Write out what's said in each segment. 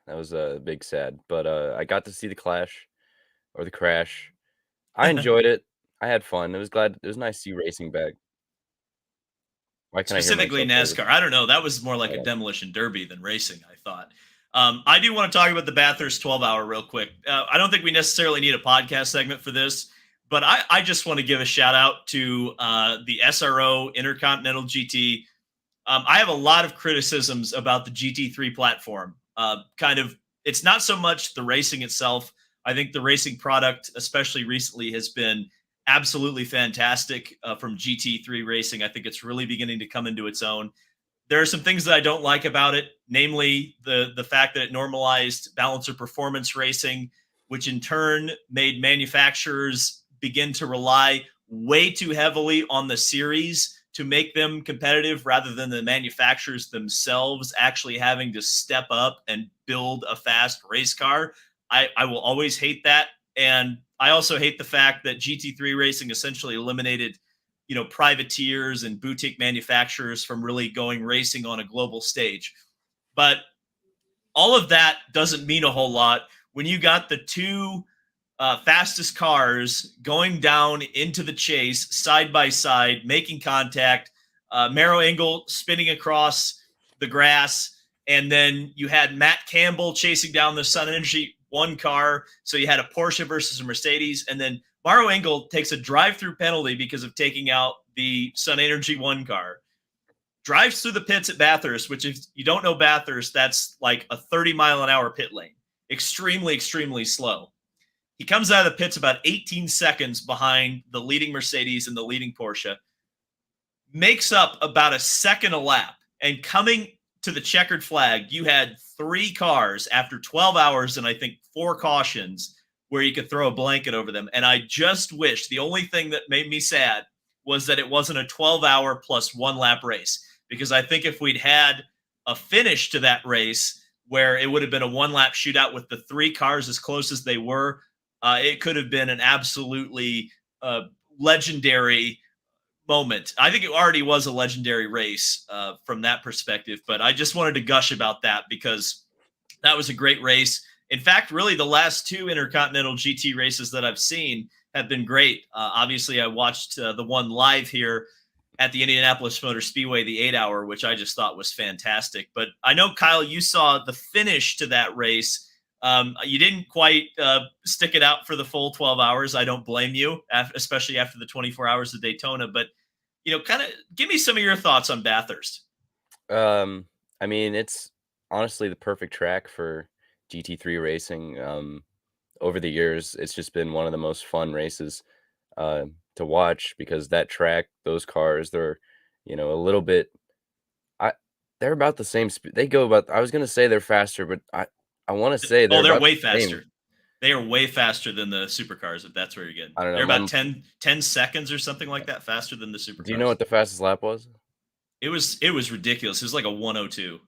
That was a big sad. But I got to see the clash or the crash. I enjoyed it. I had fun. It was nice to see racing back. Why can't I hear Specifically myself, David? NASCAR. I don't know. That was more like a demolition derby than racing, I thought. I do want to talk about the Bathurst 12-hour real quick. I don't think we necessarily need a podcast segment for this, but I just want to give a shout out to the SRO Intercontinental GT. I have a lot of criticisms about the GT3 platform. It's not so much the racing itself. I think the racing product, especially recently, has been absolutely fantastic from GT3 racing. I think it's really beginning to come into its own. There are some things that I don't like about it, namely the fact that it normalized balancer performance racing, which in turn made manufacturers begin to rely way too heavily on the series to make them competitive rather than the manufacturers themselves actually having to step up and build a fast race car. I will always hate that. And I also hate the fact that GT3 racing essentially eliminated, privateers and boutique manufacturers from really going racing on a global stage. But all of that doesn't mean a whole lot when you got the two fastest cars going down into the chase side by side, making contact. Maro Engel spinning across the grass, and then you had Matt Campbell chasing down the Sun Energy one car. So you had a Porsche versus a Mercedes, and then Maro Engel takes a drive-through penalty because of taking out the Sun Energy one car. Drives through the pits at Bathurst, which if you don't know Bathurst, that's like a 30-mile-an-hour pit lane. Extremely, extremely slow. He comes out of the pits about 18 seconds behind the leading Mercedes and the leading Porsche, makes up about a second a lap. And coming to the checkered flag, you had three cars after 12 hours and I think 4 cautions where you could throw a blanket over them. And I just wish the only thing that made me sad was that it wasn't a 12-hour plus 1 lap race. Because I think if we'd had a finish to that race where it would have been a 1 lap shootout with the 3 cars as close as they were, it could have been an absolutely legendary moment. I think it already was a legendary race from that perspective, but I just wanted to gush about that because that was a great race. In fact, really the last 2 Intercontinental GT races that I've seen have been great. Obviously, I watched the one live here at the Indianapolis Motor Speedway, the 8-hour, which I just thought was fantastic. But I know, Kyle, you saw the finish to that race. You didn't quite stick it out for the full 12 hours. I don't blame you, especially after the 24 hours of Daytona. But, kind of give me some of your thoughts on Bathurst. I mean, it's honestly the perfect track for GT3 racing. Over the years, it's just been one of the most fun races to watch because that track, those cars, they're, a little bit. They're about the same speed. They go about. I was gonna say they're faster, but I want to say they're they're about way the faster. same. They are way faster than the supercars, if that's where you're getting. I don't know. They're about 10 seconds or something like that faster than the supercars. Do you know what the fastest lap was? It was ridiculous. It was like a 102.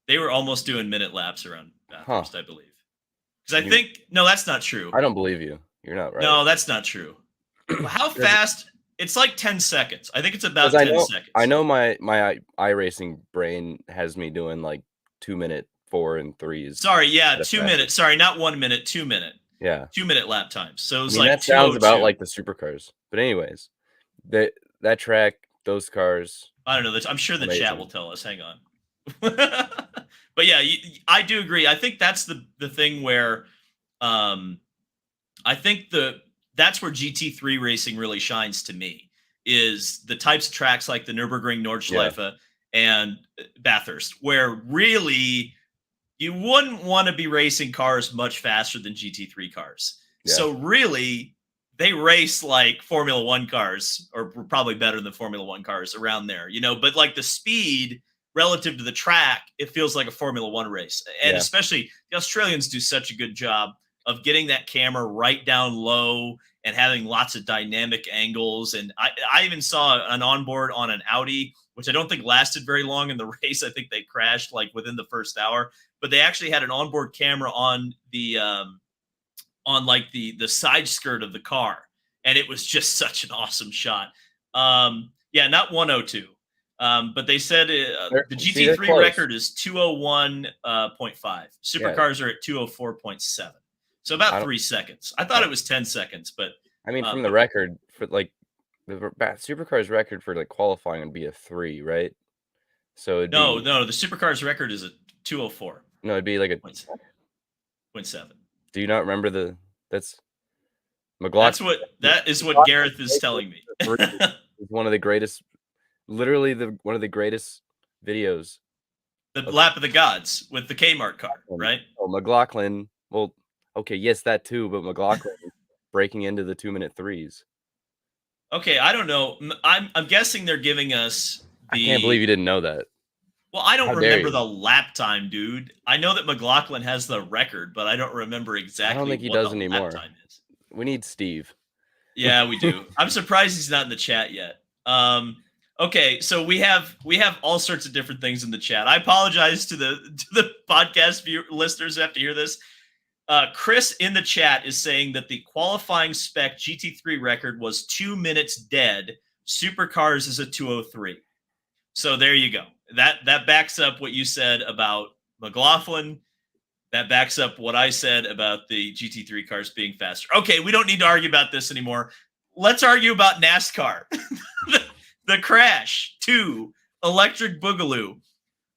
They were almost doing minute laps around Bathurst, I believe. Because I think no, that's not true. I don't believe you. You're not right. No, that's not true. How fast? It's like 10 seconds. I think it's about 10 seconds. I know my iRacing brain has me doing like 2-minute 4 and 3s. Sorry, yeah, 2 minutes. Sorry, not 1 minute, 2 minute. Yeah. 2-minute lap times. So it was like that sounds about like the supercars. But anyways, that track, those cars. I don't know. I'm sure the chat will tell us. Hang on. But yeah, I do agree. I think that's the thing where I think that's where GT3 racing really shines to me, is the types of tracks like the Nürburgring Nordschleife and Bathurst, where really you wouldn't want to be racing cars much faster than GT3 cars. Yeah. So really, they race like Formula One cars, or probably better than Formula One cars around there, but like the speed relative to the track, it feels like a Formula One race. And especially the Australians do such a good job of getting that camera right down low and having lots of dynamic angles. And I even saw an onboard on an Audi, which I don't think lasted very long in the race. I think they crashed like within the first hour, but they actually had an onboard camera on the side skirt of the car. And it was just such an awesome shot. Not 102. But they said the They're GT3 close. record is 201.5. Yeah, Supercars are at 204.7. So I about don't. 3 seconds. I thought Yeah. it was 10 seconds, but I mean, from the but record for like supercars record for like qualifying would be a 3, right? So it'd no, be no, the Supercars record is at 204.7. no, it'd be like a. Do you not remember the? That's McLaughlin. That is what McLaughlin's Gareth is record telling me. for 3 is one of the greatest, literally one of the greatest videos The of lap of the gods with the Kmart car, McLaughlin. right? Oh, McLaughlin. Well, okay, yes, that too, but McLaughlin breaking into the 2-minute threes. Okay, I don't know. I'm guessing they're giving us I can't believe the. you didn't know that. Well, I don't How dare remember you? the lap time, dude. I know that McLaughlin has the record, but I don't remember I don't exactly think he what the does lap anymore. time is. We need Steve. Yeah, we do. I'm surprised he's not in the chat yet. Okay, so we have all sorts of different things in the chat. I apologize to the podcast listeners who have to hear this. Chris in the chat is saying that the qualifying spec GT3 record was 2 minutes dead. Supercars is a 203. So there you go. That backs up what you said about McLaughlin. That backs up what I said about the GT3 cars being faster. Okay, we don't need to argue about this anymore. Let's argue about NASCAR. the Crash 2, Electric Boogaloo.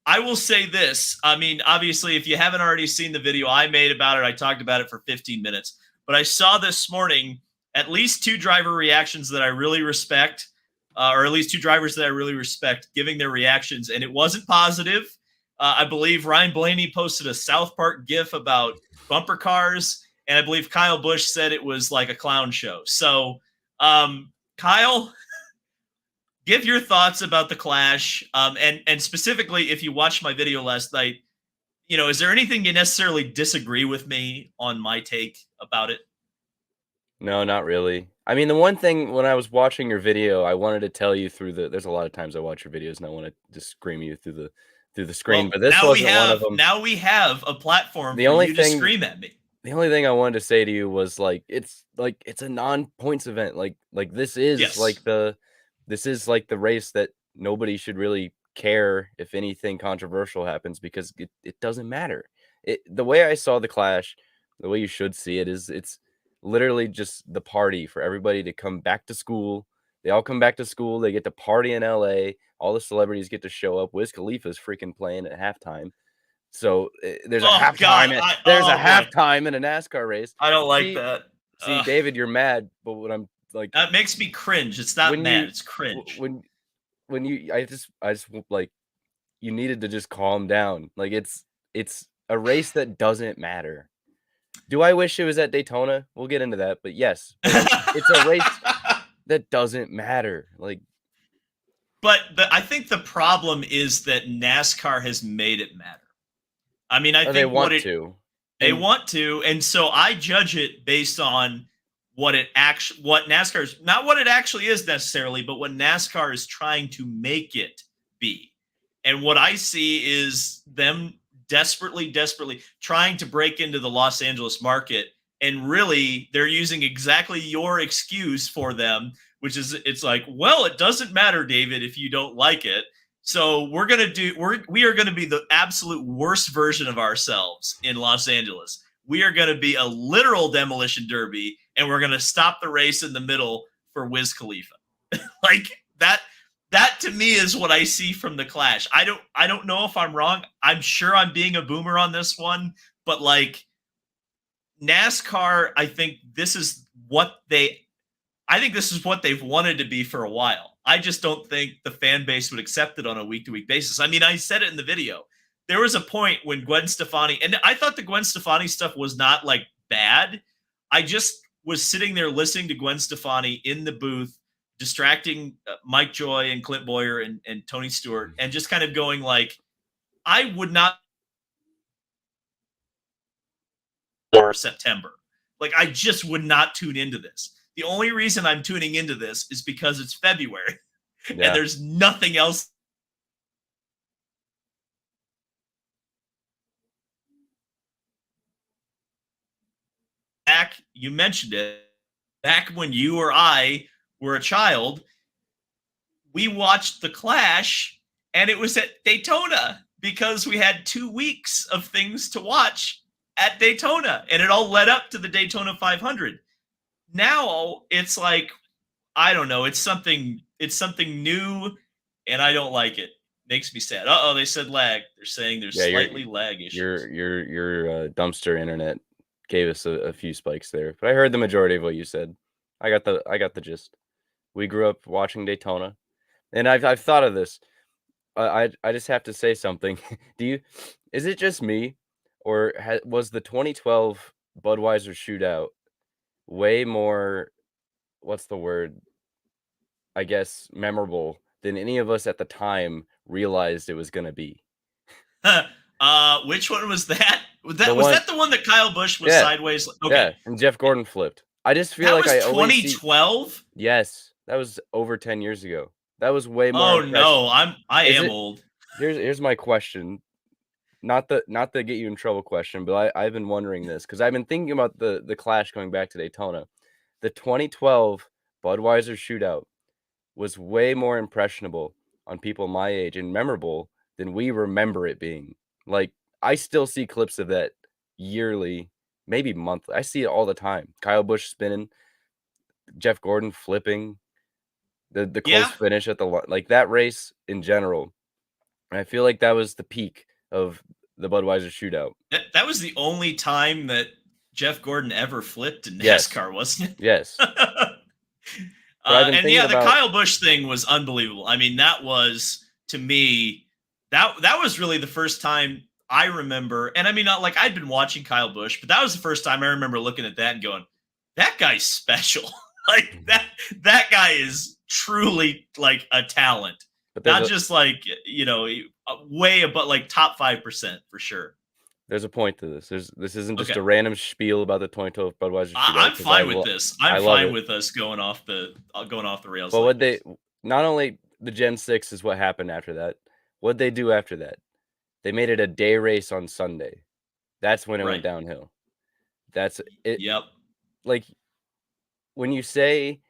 I will say this. I mean, obviously, if you haven't already seen the video I made about it, I talked about it for 15 minutes. But I saw this morning at least 2 driver reactions that I really respect, or at least 2 drivers that I really respect giving their reactions, and it wasn't positive. I believe Ryan Blaney posted a South Park GIF about bumper cars, and I believe Kyle Busch said it was like a clown show. So, Kyle, give your thoughts about the Clash, and specifically, if you watched my video last night, is there anything you necessarily disagree with me on my take about it? No, not really. I mean, the one thing when I was watching your video, I wanted to tell you there's a lot of times I watch your videos and I want to just scream you through the screen, Well, but this wasn't one of them. now we have a platform The for only you to thing scream at me. the only thing I wanted to say to you was it's a non-points event. This is Yes. the race that nobody should really care if anything controversial happens because it doesn't matter. The way I saw the Clash, the way you should see it is it's literally just the party for everybody to come back to school. They all come back to school. They get to party in LA. All the celebrities get to show up. Wiz Khalifa's freaking playing at halftime. So there's a Oh God, halftime. There's a oh boy, halftime in a NASCAR race. I don't like See, that. see, David, you're mad, but what I'm like That makes me cringe. It's not when mad, you it's cringe. when you I just you needed to just calm down. It's a race that doesn't matter. Do I wish it was at Daytona? We'll get into that, but yes, it's a race that doesn't matter. But I think the problem is that NASCAR has made it matter. I mean, I They think want to. they want to, and so I judge it based on what NASCAR is, not what it actually is necessarily, but what NASCAR is trying to make it be. And what I see is them desperately trying to break into the Los Angeles market. And really, they're using exactly your excuse for them, which is it's like, well, it doesn't matter, David, if you don't like it. So we are going to be the absolute worst version of ourselves in Los Angeles. We are going to be a literal demolition derby, and we're going to stop the race in the middle for Wiz Khalifa. Like that to me is what I see from the Clash. I don't know if I'm wrong. I'm sure I'm being a boomer on this one, but NASCAR, I think this is what they've wanted to be for a while. I just don't think the fan base would accept it on a week-to-week basis. I mean, I said it in the video. There was a point when Gwen Stefani, and I thought the Gwen Stefani stuff was not bad. I just was sitting there listening to Gwen Stefani in the booth, distracting Mike Joy and Clint Boyer and Tony Stewart, and just kind of going I would not for September. I just would not tune into this. The only reason I'm tuning into this is because it's February and there's nothing else. Back, you mentioned it, back when you or I were a child, we watched the Clash and it was at Daytona because we had 2 weeks of things to watch at Daytona, and it all led up to the Daytona 500. Now it's like, I don't know, it's something new, and I don't like it. Makes me sad. Uh-oh, they said lag. They're saying there's Yeah, slightly lag issues. your dumpster internet gave us a few spikes there, but I heard the majority of what you said. I got the gist. We grew up watching Daytona, and I've thought of this. I just have to say something. Is it just me, or was the 2012 Budweiser shootout way more, what's the word? I guess memorable than any of us at the time realized it was gonna be. Which one was that? Was The that was one, that the one that Kyle Busch was yeah, sideways? Okay, yeah, and Jeff Gordon flipped. I just feel that like was I always see. 2012. Yes, that was over 10 years ago. That was way more Oh impressive. no, I Is am it? old. Here's my question. Not the get you in trouble question, but I've been wondering this because I've been thinking about the clash going back to Daytona. The 2012 Budweiser shootout was way more impressionable on people my age and memorable than we remember it being. Like, I still see clips of that yearly, maybe monthly. I see it all the time. Kyle Busch spinning, Jeff Gordon flipping, the close Yeah, finish at like that race in general. And I feel like that was the peak of the Budweiser shootout. that was the only time that Jeff Gordon ever flipped in Yes, NASCAR, wasn't yes. it? But I've been And thinking yeah, the about. Kyle Busch thing was unbelievable. I mean, that was, to me, that was really the first time I remember. And I mean, not like I'd been watching Kyle Busch, but that was the first time I remember looking at that and going, "That guy's special." Like that guy is truly like a talent, But not just like way above like top 5% for sure. there's a point to this. This isn't just Okay. a random spiel about the 2012 Budweiser shootout I'm because I fine with this. I I'm love fine it. with us going off the rails But like what they this. not only the Gen 6 is what happened after that. What'd they do after that? They made it a day race on Sunday. That's when it went Right. downhill. That's it. Yep. Like, when you say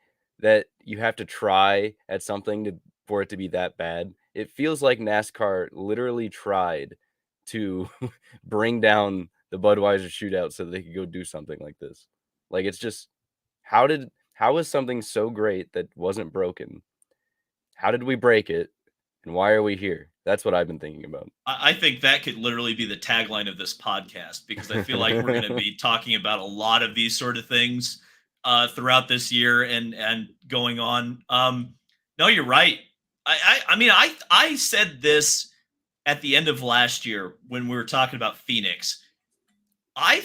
that you have to try at something for it to be that bad, it feels like NASCAR literally tried to bring down the Budweiser shootout so they could go do something like this. Like, it's just, how was something so great that wasn't broken? How did we break it? And why are we here? That's what I've been thinking about. I think that could literally be the tagline of this podcast because I feel like we're going to be talking about a lot of these sort of things throughout this year and going on. No, you're right. I mean, I said this at the end of last year when we were talking about Phoenix. I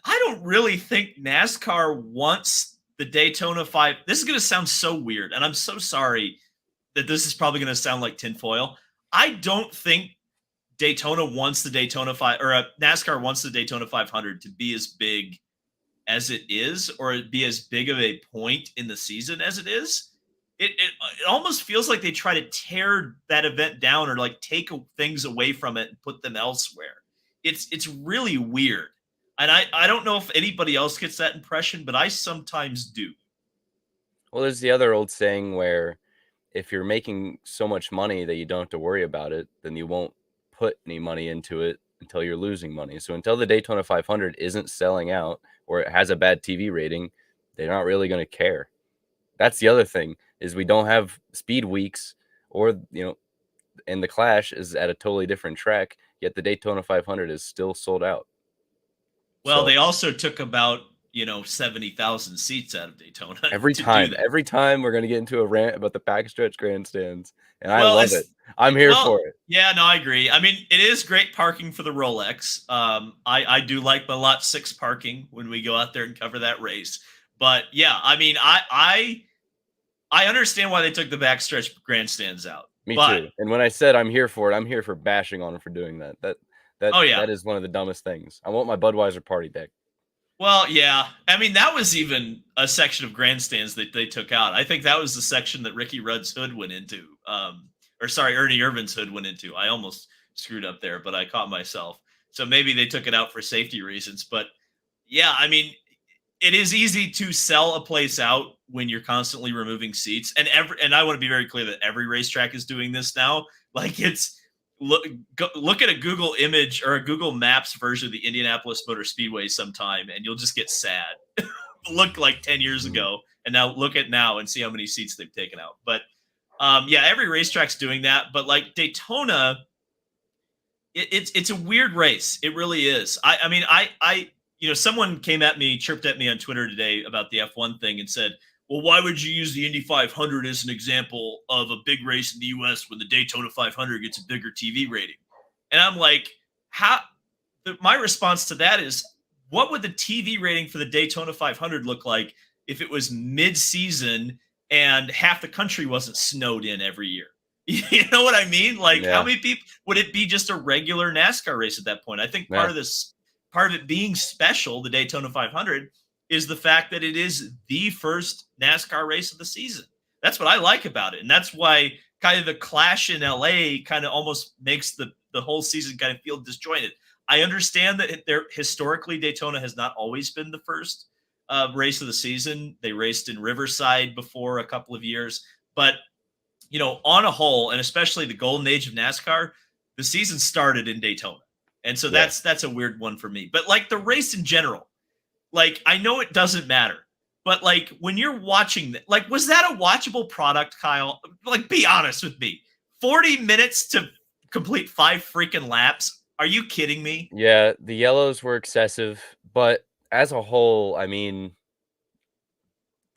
don't really think NASCAR wants the Daytona 5. This is going to sound so weird, and I'm so sorry that this is probably going to sound like tinfoil. I don't think Daytona wants the Daytona 5 or NASCAR wants the Daytona 500 to be as big as it is, or be as big of a point in the season as it is. It almost feels like they try to tear that event down or like take things away from it and put them elsewhere. It's really weird. And I don't know if anybody else gets that impression, but I sometimes do. Well, there's the other old saying where if you're making so much money that you don't have to worry about it, then you won't put any money into it until you're losing money. So until the Daytona 500 isn't selling out or it has a bad TV rating, they're not really going to care. That's the other thing is we don't have speed weeks or, and the Clash is at a totally different track, yet the Daytona 500 is still sold out. Well, So they also took about 70,000 seats out of Daytona every to do time, that. every time we're going to get into a rant about the backstretch grandstands, and I Well, love it. I'm here for it. yeah, no, I agree. I mean, it is great parking for the Rolex. I do like the lot 6 parking when we go out there and cover that race. But yeah, I mean, I understand why they took the backstretch grandstands out. Me But too. And when I said I'm here for it, I'm here for bashing on them for doing that. oh yeah, That is one of the dumbest things. I want my Budweiser party deck. well, yeah. I mean, that was even a section of grandstands that they took out. I think that was the section that Ricky Rudd's hood went into. Or sorry, Ernie Irvin's hood went into. I almost screwed up there, but I caught myself. So maybe they took it out for safety reasons. But yeah, I mean, it is easy to sell a place out when you're constantly removing seats. And I want to be very clear that every racetrack is doing this now. Like it's look at a Google image or a Google Maps version of the Indianapolis Motor Speedway sometime, and you'll just get sad. Look like 10 years ago, and now look at now and see how many seats they've taken out. But yeah, every racetrack's doing that. But like Daytona, it's a weird race. It really is. I mean, someone chirped at me on Twitter today about the F1 thing and said, well, why would you use the Indy 500 as an example of a big race in the US when the Daytona 500 gets a bigger TV rating? And I'm like, my response to that is, what would the TV rating for the Daytona 500 look like if it was mid-season and half the country wasn't snowed in every year? You know what I mean? Like, how many people would it be? Just a regular NASCAR race at that point? I think part of it being special, the Daytona 500, is the fact that it is the first NASCAR race of the season. That's what I like about it. And that's why kind of the clash in LA kind of almost makes the whole season kind of feel disjointed. I understand that historically Daytona has not always been the first race of the season. They raced in Riverside before a couple of years, but on a whole, and especially the golden age of NASCAR, the season started in Daytona. And so that's a weird one for me. But like the race in general, like I know it doesn't matter, but like when you're watching like, was that a watchable product, Kyle? Like, be honest with me. 40 minutes to complete 5 freaking laps. Are you kidding me? Yeah, the yellows were excessive, but as a whole, I mean,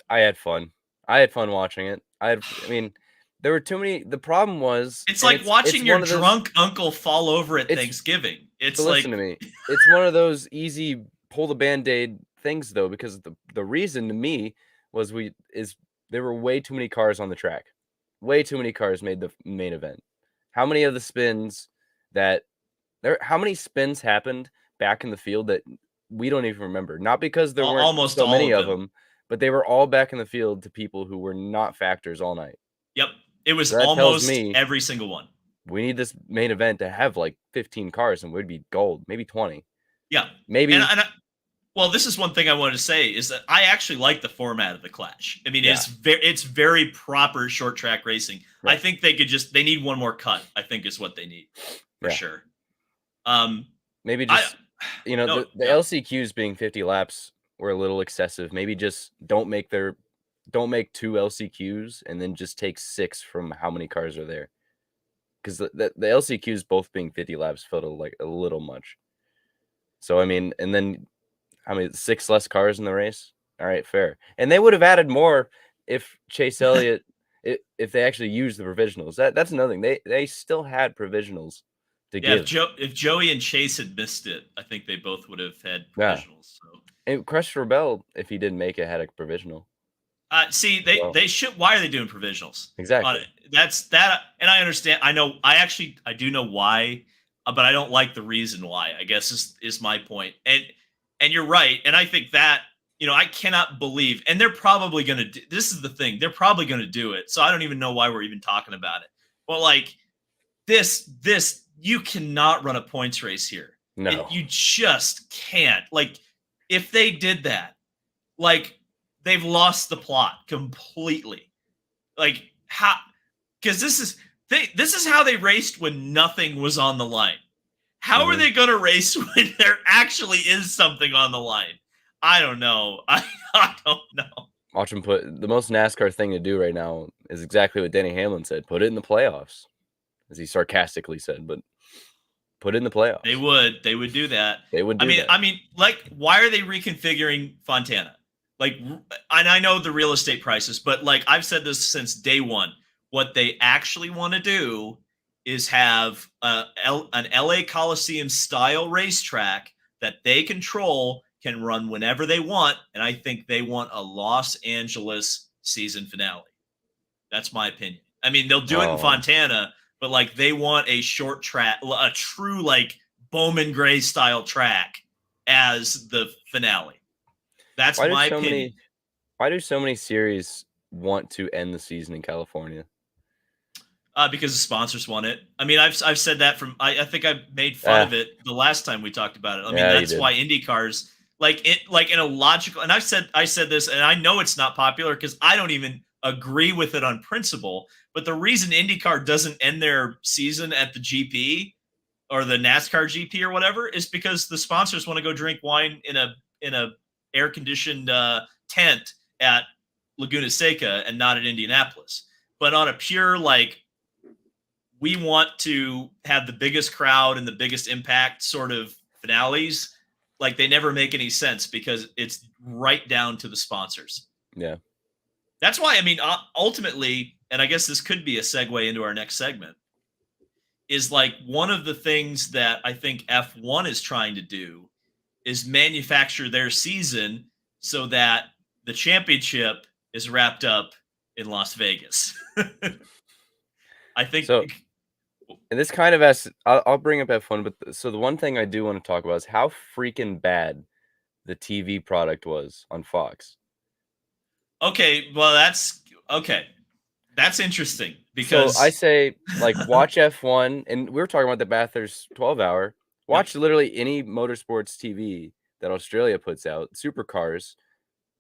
I had fun. I had fun watching it. I mean, there were too many. The problem was, it's like watching your drunk uncle fall over at Thanksgiving. It's like, listen to me. It's one of those easy pull the Band-Aid things, though, because the reason to me was there were way too many cars on the track. Way too many cars made the main event. How many of the spins how many spins happened back in the field that we don't even remember? Not because there weren't almost so many of them, but they were all back in the field to people who were not factors all night. Yep. It was almost every single one. We need this main event to have like 15 cars and we'd be gold, maybe 20. Yeah. Maybe. Well, this is one thing I wanted to say is that I actually like the format of the Clash. I mean, it's very proper short track racing. Right. I think they need one more cut, I think is what they need for sure. Maybe just the LCQs being 50 laps were a little excessive. Maybe just don't make 2 LCQs and then just take 6 from how many cars are there, because the LCQs both being 50 laps felt like a little much. So I mean, and then 6 less cars in the race. All right, fair. And they would have added more if Chase Elliott if they actually used the provisionals. That's another thing. They still had provisionals. If Joey and Chase had missed it, I think they both would have had provisionals. So. And Christopher Bell, if he didn't make it, had a provisional. They should. Why are they doing provisionals? Exactly. That's that, and I understand. I know. I do know why, but I don't like the reason why. I guess is my point. And you're right. And I think that I cannot believe. And they're probably going to. This is the thing. They're probably going to do it. So I don't even know why we're even talking about it. But like this. You cannot run a points race here. No. You just can't. Like, if they did that, like, they've lost the plot completely. Like, how? Because this is how they raced when nothing was on the line. How are they going to race when there actually is something on the line? I don't know. I don't know. Watch them the most NASCAR thing to do right now is exactly what Denny Hamlin said. Put it in the playoffs, as he sarcastically said, but put it in the playoffs. They would do that. They would do that. I mean, like, why are they reconfiguring Fontana? Like, and I know the real estate prices, but like I've said this since day one, what they actually want to do is have an LA Coliseum style racetrack that they control, can run whenever they want. And I think they want a Los Angeles season finale. That's my opinion. I mean, they'll do it in Fontana, but like they want a short track, a true like Bowman Gray style track as the finale. That's my opinion. Why do so many series want to end the season in California? Because the sponsors want it. I mean, I've said that I think I made fun of it the last time we talked about it. I mean, that's why IndyCars, like in a logical, and I said this, and I know it's not popular because I don't even agree with it on principle. But the reason IndyCar doesn't end their season at the GP or the NASCAR GP or whatever is because the sponsors want to go drink wine in a air conditioned tent at Laguna Seca and not at Indianapolis. But on a pure like, we want to have the biggest crowd and the biggest impact sort of finales, like they never make any sense because it's right down to the sponsors. Yeah. That's why, I mean, ultimately, and I guess this could be a segue into our next segment, is like one of the things that I think F1 is trying to do is manufacture their season so that the championship is wrapped up in Las Vegas. I think. So, and this kind of has, I'll bring up F1, but so the one thing I do want to talk about is how freaking bad the TV product was on Fox. Okay, well, that's okay. That's interesting because So I say, like, watch F1, and we were talking about the Bathurst 12-hour. Watch literally any motorsports TV that Australia puts out, supercars,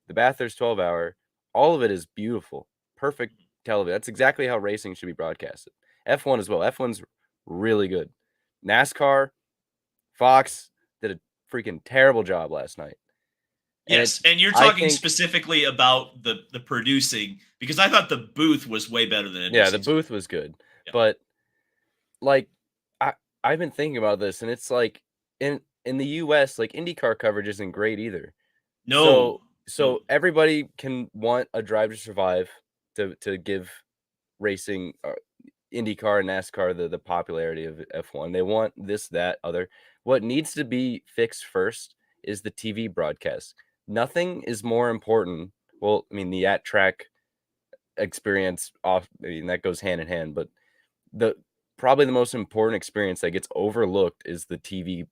the Bathurst 12-hour, all of it is beautiful, perfect television. That's exactly how racing should be broadcasted. F1 as well. F1's really good. NASCAR, Fox did a freaking terrible job last night. Yes, and you're talking specifically about the producing, because I thought the booth was way better than NBC's. Yeah, the booth was good. Yeah. But like I've been thinking about this, and it's like in the US, like IndyCar coverage isn't great either. No. So everybody can want a Drive to Survive to give racing IndyCar and NASCAR the popularity of F1. They want this, that, other. What needs to be fixed first is the TV broadcast. Nothing is more important. Well, I mean, the at-track experience that goes hand in hand, but probably the most important experience that gets overlooked is the TV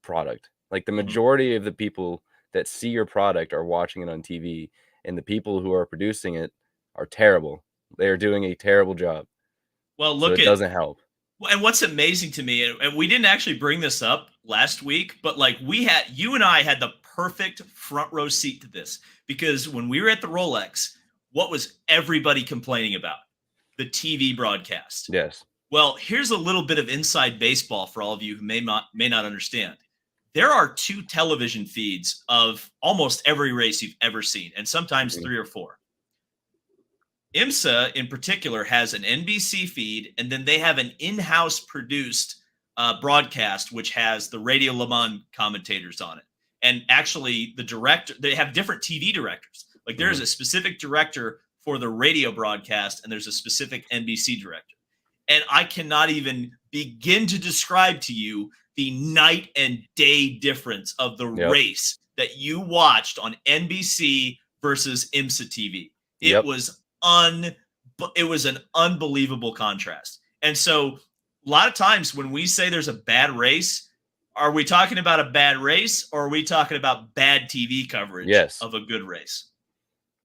product. Like the majority of the people that see your product are watching it on TV, and the people who are producing it are terrible. They are doing a terrible job. Well, look, so it doesn't help. And what's amazing to me, and we didn't actually bring this up last week, but like you and I had the perfect front row seat to this, because when we were at the Rolex, what was everybody complaining about? The TV broadcast. Yes. Well, here's a little bit of inside baseball for all of you who may not understand. There are 2 television feeds of almost every race you've ever seen, and sometimes 3 or 4. IMSA in particular has an NBC feed, and then they have an in-house produced broadcast, which has the Radio Le Mans commentators on it. And actually the director, they have different TV directors. Like there's a specific director for the radio broadcast, and there's a specific NBC director. And I cannot even begin to describe to you the night and day difference of the race that you watched on NBC versus IMSA TV. It was it was an unbelievable contrast. And so a lot of times when we say there's a bad race, are we talking about a bad race, or are we talking about bad TV coverage of a good race?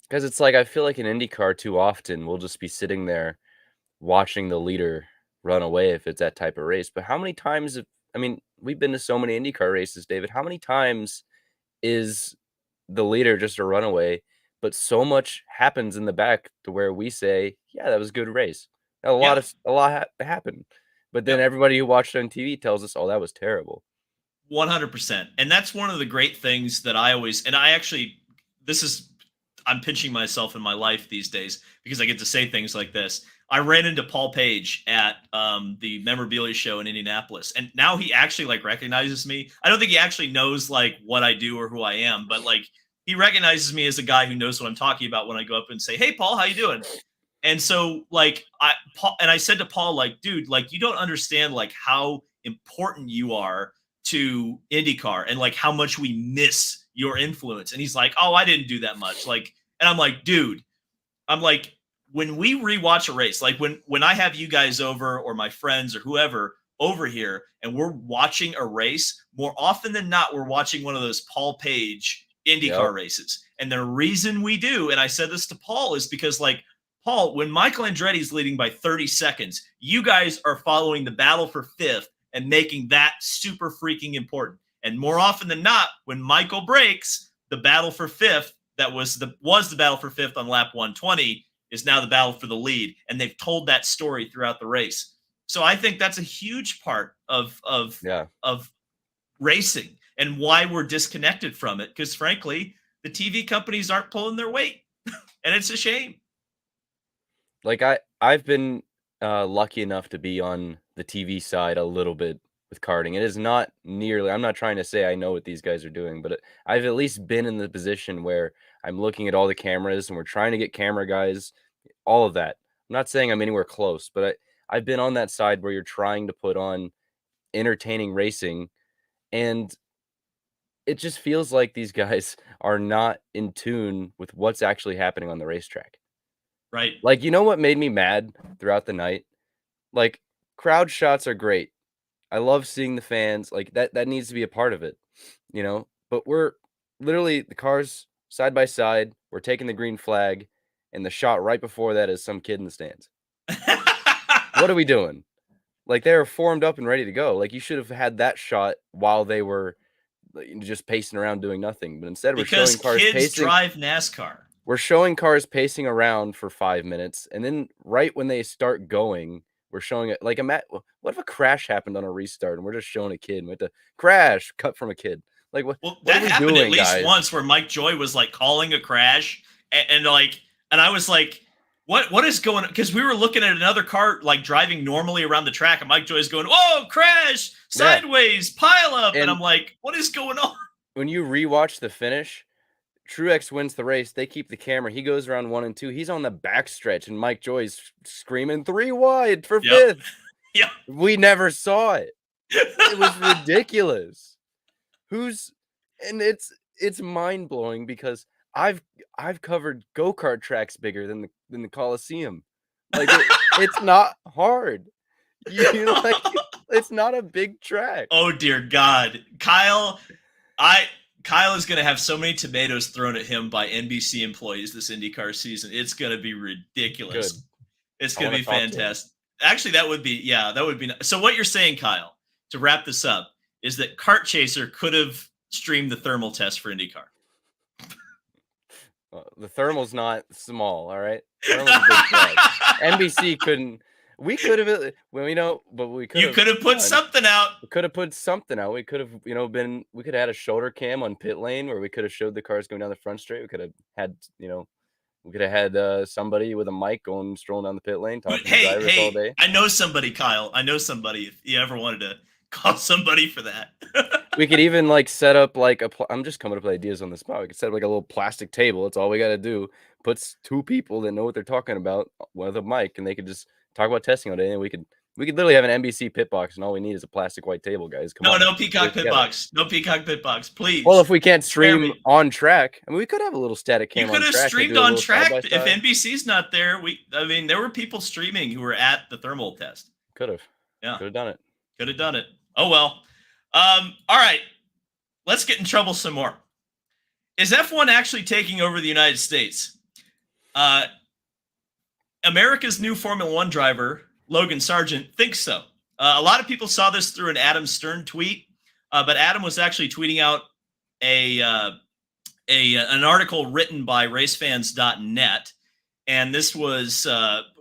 Because it's like, I feel like in IndyCar too often we'll just be sitting there watching the leader run away if it's that type of race. But how many times, I mean, we've been to so many IndyCar races, David, how many times is the leader just a runaway, but so much happens in the back to where we say, yeah, that was a good race. A lot happened. But then everybody who watched on TV tells us, oh, that was terrible. 100%. And that's one of the great things that I always, and I actually, I'm pinching myself in my life these days because I get to say things like this. I ran into Paul Page at the memorabilia show in Indianapolis, and now he actually like recognizes me. I don't think he actually knows like what I do or who I am, but like he recognizes me as a guy who knows what I'm talking about when I go up and say, "Hey, Paul, how you doing?" And so like I said to Paul, like, dude, like you don't understand like how important you are to IndyCar and like how much we miss your influence. And he's like, "Oh, I didn't do that much." Like, and I'm like, dude, when we rewatch a race, like when I have you guys over or my friends or whoever over here and we're watching a race, more often than not, we're watching one of those Paul Page IndyCar races. And the reason we do, and I said this to Paul, is because like, Paul, when Michael Andretti is leading by 30 seconds, you guys are following the battle for 5th and making that super freaking important. And more often than not, when Michael breaks, the battle for fifth that was the battle for fifth on lap 120 is now the battle for the lead. And they've told that story throughout the race. So I think that's a huge part of Yeah. racing and why we're disconnected from it. Because frankly, the TV companies aren't pulling their weight. And it's a shame. Like I've been lucky enough to be on the TV side a little bit with karting. It is not nearly. I'm not trying to say I know what these guys are doing, but I've at least been in the position where I'm looking at all the cameras and we're trying to get camera guys, all of that. I'm not saying I'm anywhere close, but I've been on that side where you're trying to put on entertaining racing, and it just feels like these guys are not in tune with what's actually happening on the racetrack. Right. Like, you know what made me mad throughout the night? Like, crowd shots are great. I love seeing the fans. Like, that needs to be a part of it, you know? But we're literally the cars side by side. We're taking the green flag, and the shot right before that is some kid in the stands. What are we doing? Like, they were formed up and ready to go. Like, you should have had that shot while they were just pacing around doing nothing. But instead, we're showing cars kids pacing. drive NASCAR. We're showing cars pacing around for 5 minutes, and then right when they start going, we're showing it. Like, what if a crash happened on a restart, and we're just showing a kid, and we have to crash, cut from a kid? Like, what That are we happened doing, at least guys? once where Mike Joy was like calling a crash, and I was like, what is going on? Because we were looking at another car like driving normally around the track, and Mike Joy's going, "Whoa, crash, sideways, pile up," and I'm like, what is going on? When you rewatch the finish, Truex wins the race. They keep the camera. He goes around 1 and 2. He's on the backstretch, and Mike Joy's screaming 3 wide for fifth. Yeah, we never saw it. It was ridiculous. It's mind blowing because I've covered go-kart tracks bigger than the Coliseum. Like it's not hard. Like it's not a big track. Oh dear God, Kyle is going to have so many tomatoes thrown at him by NBC employees this IndyCar season. It's going to be ridiculous. Good. It's going to be fantastic. Actually, that would be. So what you're saying, Kyle, to wrap this up, is that Kart Chaser could have streamed the thermal test for IndyCar. The thermal's not small, all right? Thermal's a big flag. NBC couldn't. We could have, but we could. You could have put something out. We could have put something out. We could have, we could have had a shoulder cam on pit lane where we could have showed the cars going down the front straight. We could have had, we could have had somebody with a mic strolling down the pit lane talking to drivers all day. I know somebody, Kyle. I know somebody. If you ever wanted to call somebody for that. We could even set up I'm just coming up with ideas on the spot. We could set up a little plastic table. That's all we got to do. Puts 2 people that know what they're talking about with a mic, and they could just talk about testing all day. And we could literally have an NBC pit box, and all we need is a plastic white table, guys. Come on. No Peacock pit box. No Peacock pit box, please. Well, if we can't stream on track, I mean, we could have a little static cam. You could have streamed on track if NBC's not there. There were people streaming who were at the thermal test. Could have. Yeah. Could have done it. Could have done it. Oh well. All right. Let's get in trouble some more. Is F1 actually taking over the United States? America's new Formula One driver, Logan Sargent, thinks so. A lot of people saw this through an Adam Stern tweet, but Adam was actually tweeting out an article written by racefans.net, and this was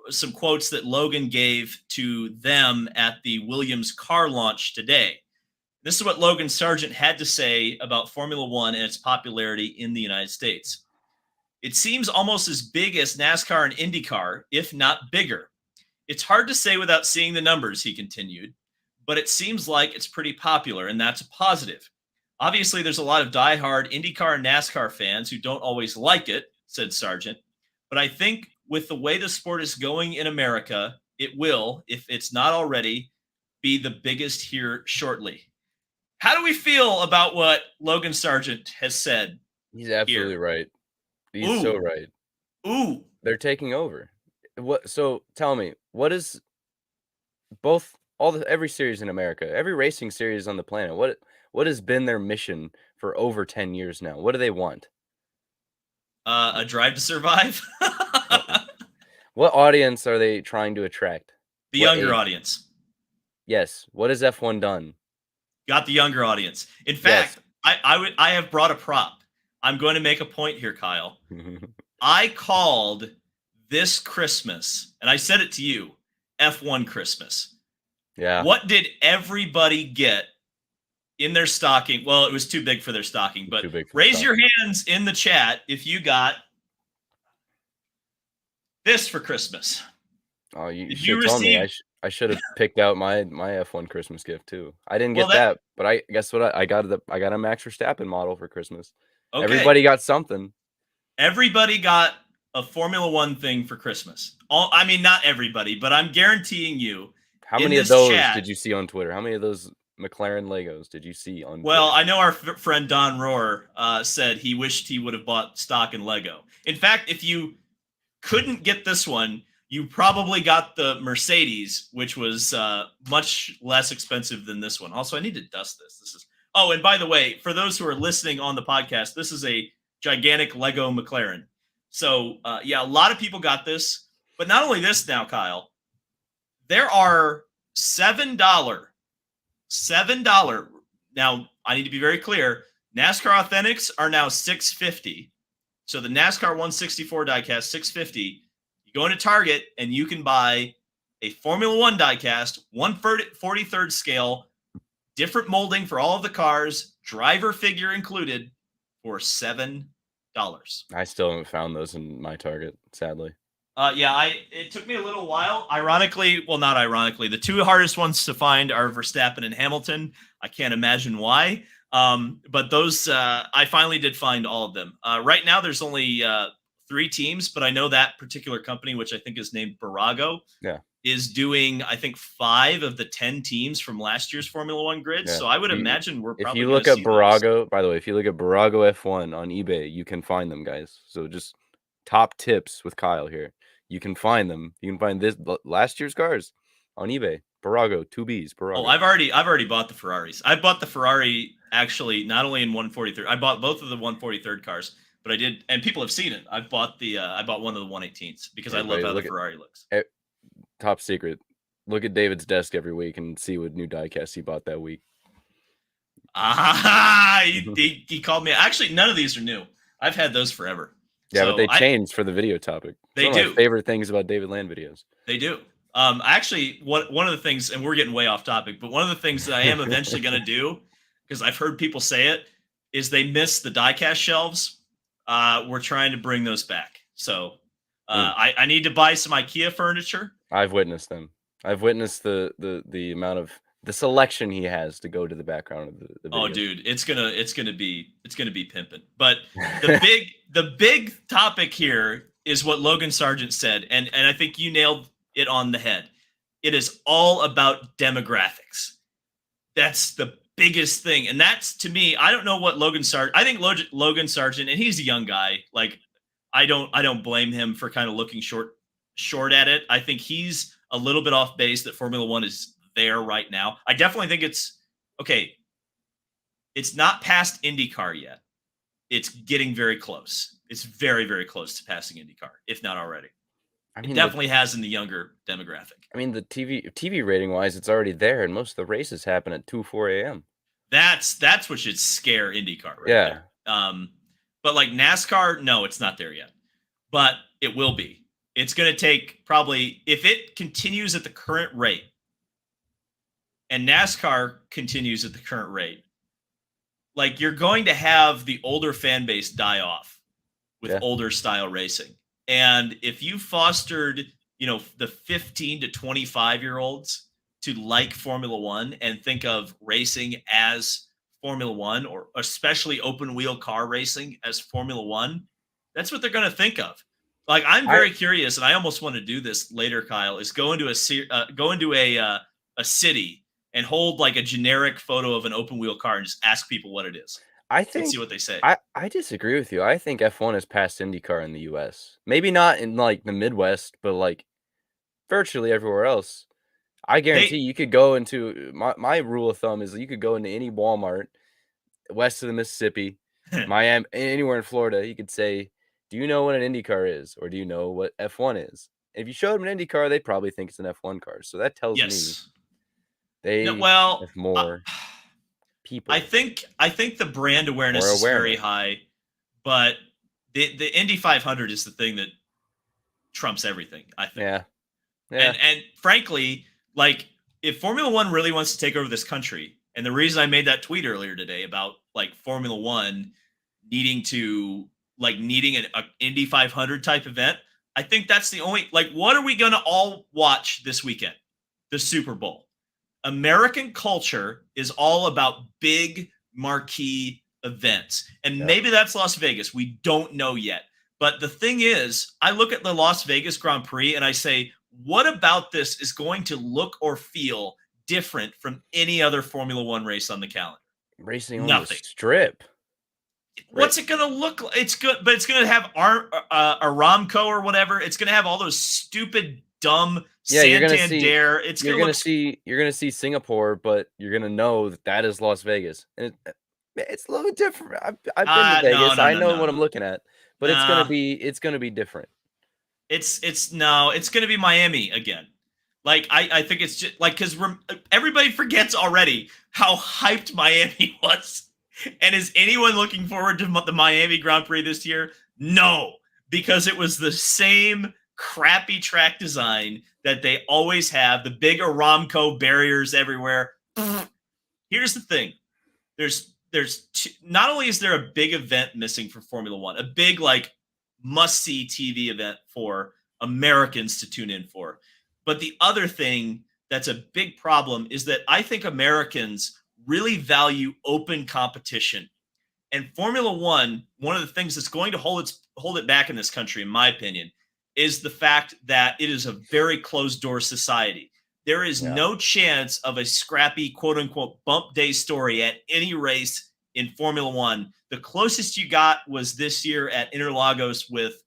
some quotes that Logan gave to them at the Williams car launch today. This is what Logan Sargent had to say about Formula One and its popularity in the United States. It seems almost as big as NASCAR and IndyCar, if not bigger. It's hard to say without seeing the numbers, he continued, but it seems like it's pretty popular, and that's a positive. Obviously, there's a lot of diehard IndyCar and NASCAR fans who don't always like it, said Sargent, but I think with the way the sport is going in America, it will, if it's not already, be the biggest here shortly. How do we feel about what Logan Sargent has said? He's absolutely right. He's so right. Ooh. They're taking over. So tell me, what is every series in America, every racing series on the planet, what has been their mission for over 10 years now? What do they want? A drive to survive. What audience are they trying to attract? The younger audience. Yes. What has F1 done? Got the younger audience. In Yes. fact, I have brought a prop. I'm going to make a point here, Kyle. I called this Christmas, and I said it to you, F1 Christmas. Yeah. What did everybody get in their stocking? Well, it was too big for their stocking, but Too big for the raise your stocking. hands in the chat if you got this for Christmas. Oh, you Did should you have told me. receive? I should have picked out my F1 Christmas gift too. I didn't Well, get that that, but I guess what I got a Max Verstappen model for Christmas. okay. Everybody got something. Everybody got a Formula One thing for Christmas. I mean, not everybody, but I'm guaranteeing you How in many of this those chat. did you see on Twitter? How many of those McLaren Legos did you see on Well, Twitter? I know our friend Don Rohr said he wished he would have bought stock in Lego. In fact, if you couldn't get this one, you probably got the Mercedes, which was much less expensive than this one. Also, I need to dust this. This is and by the way, for those who are listening on the podcast, this is a gigantic Lego McLaren. So yeah, a lot of people got this, but not only this now, Kyle. There are $7. Now I need to be very clear. NASCAR Authentics are now $650. So the NASCAR 164 diecast, $650. You go into Target and you can buy a Formula One diecast, 1/43rd scale, different molding for all of the cars, driver figure included, for $7. I still haven't found those in my Target, sadly. Yeah, it took me a little while. Ironically, well, not ironically, the two hardest ones to find are Verstappen and Hamilton. I can't imagine why. But those, I finally did find all of them. Right now, there's only 3 teams, but I know that particular company, which I think is named Barago, Yeah. is doing, I think, 5 of the 10 teams from last year's Formula One grid. Yeah. So I would imagine we're If probably you going look to at see those. Barago, by the way, if you look at Barago F1 on eBay, you can find them, guys. So just top tips with Kyle here. You can find them. You can find this last year's cars on eBay. Barago, 2Bs, Oh, Barago. I've already bought the Ferraris. I bought the Ferrari actually not only in 143rd. I bought both of the 143rd cars, but I did, and people have seen it. I bought one of the 118s because I love Everybody how the look Ferrari looks. at top secret. Look at David's desk every week and see what new diecast he bought that week. He called me. Actually, none of these are new. I've had those forever. Yeah, So but they changed for the video topic. They One of do. my favorite things about David Land videos. They do. Actually, one of the things, and we're getting way off topic, but one of the things that I am eventually going to do, because I've heard people say it, is they miss the diecast shelves. We're trying to bring those back. So I need to buy some IKEA furniture. I've witnessed them. I've witnessed the amount of the selection he has to go to the background of the video. Oh, dude, it's gonna be pimping. But the big topic here is what Logan Sargent said, and I think you nailed it on the head. It is all about demographics. That's the biggest thing, and that's, to me, I don't know what Logan Sargent. I think Logan Sargent, and he's a young guy. Like, I don't blame him for kind of looking short at it. I think he's a little bit off base that Formula One is there right now. I definitely think it's okay. It's not past IndyCar yet. It's getting very close. It's very, very close to passing IndyCar, if not already. I mean, it definitely has in the younger demographic. I mean, the TV rating wise, it's already there, and most of the races happen at 4 a.m. That's what should scare IndyCar right Yeah. there. But like NASCAR, no, it's not there yet. But it will be. It's going to take probably, if it continues at the current rate, and NASCAR continues at the current rate, like, you're going to have the older fan base die off with older style racing. And if you fostered, the 15 to 25-year-olds to like Formula One and think of racing as Formula One, or especially open wheel car racing as Formula One, that's what they're going to think of. Like, I'm very curious, and I almost want to do this later, Kyle, is go into a city and hold like a generic photo of an open wheel car and just ask people what it is. I think, and see what they say. I disagree with you. I think F1 has passed IndyCar in the US. Maybe not in like the Midwest, but like virtually everywhere else. I guarantee you could go into my rule of thumb is that you could go into any Walmart west of the Mississippi, Miami, anywhere in Florida. You could say, "Do you know what an IndyCar is, or do you know what F1 is?" If you showed them an IndyCar, they'd probably think it's an F1 car. So that tells me they have more. people I think the brand or awareness is very awareness. high, but the Indy 500 is the thing that trumps everything, I think. Yeah, yeah, And frankly, like if Formula 1 really wants to take over this country, and the reason I made that tweet earlier today about like Formula 1 needing a Indy 500 type event, I think that's the only like what are we going to all watch this weekend? The Super Bowl. American culture is all about big marquee events. And yep. maybe that's Las Vegas. We don't know yet. But the thing is, I look at the Las Vegas Grand Prix and I say, what about this is going to look or feel different from any other Formula One race on the calendar? Racing on the Nothing. strip, right? What's it going to look like? It's good, but it's going to have Aramco or whatever. It's going to have all those stupid, dumb Yeah, Santander. It's going to look. you're gonna see Singapore, but you're gonna know that that is Las Vegas, and it's a little bit different. I've been to No, Vegas. no, I no, know no, what no. I'm looking at, but Nah, it's gonna be different. it's no, it's going to be Miami again. Like I think it's just like because everybody forgets already how hyped Miami was. And is anyone looking forward to the Miami Grand Prix this year? No, because it was the same crappy track design that they always have. The big Aramco barriers everywhere. Here's the thing: not only is there a big event missing for Formula One, a big like must see TV event for Americans to tune in for, but the other thing that's a big problem is that I think Americans really value open competition. And Formula One, one of the things that's going to hold it back in this country, in my opinion, is the fact that it is a very closed door society. There is Yeah, no chance of a scrappy quote unquote bump day story at any race in Formula One. The closest you got was this year at Interlagos with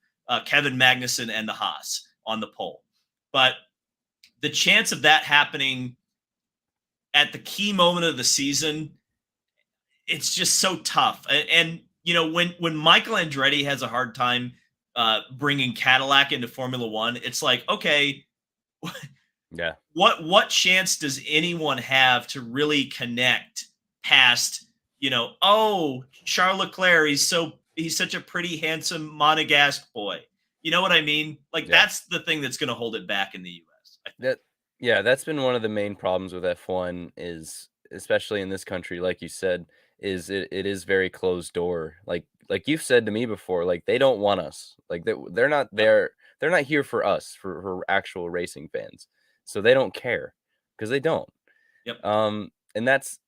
Kevin Magnussen and the Haas on the pole. But the chance of that happening at the key moment of the season, it's just so tough. And you know, when Michael Andretti has a hard time bringing Cadillac into Formula One, it's like, okay, yeah, what chance does anyone have to really connect past, you know, oh, Charles Leclerc, he's such a pretty handsome Monegasque boy. You know what I mean? Like yeah. that's the thing that's going to hold it back in the US, I think. That yeah, that's been one of the main problems with F1 is especially in this country, like you said, is it is very closed door. Like you've said to me before, like they don't want us. Like they're not Yep. there. They're not here for us, for actual racing fans. So they don't care because they don't. Yep. And that's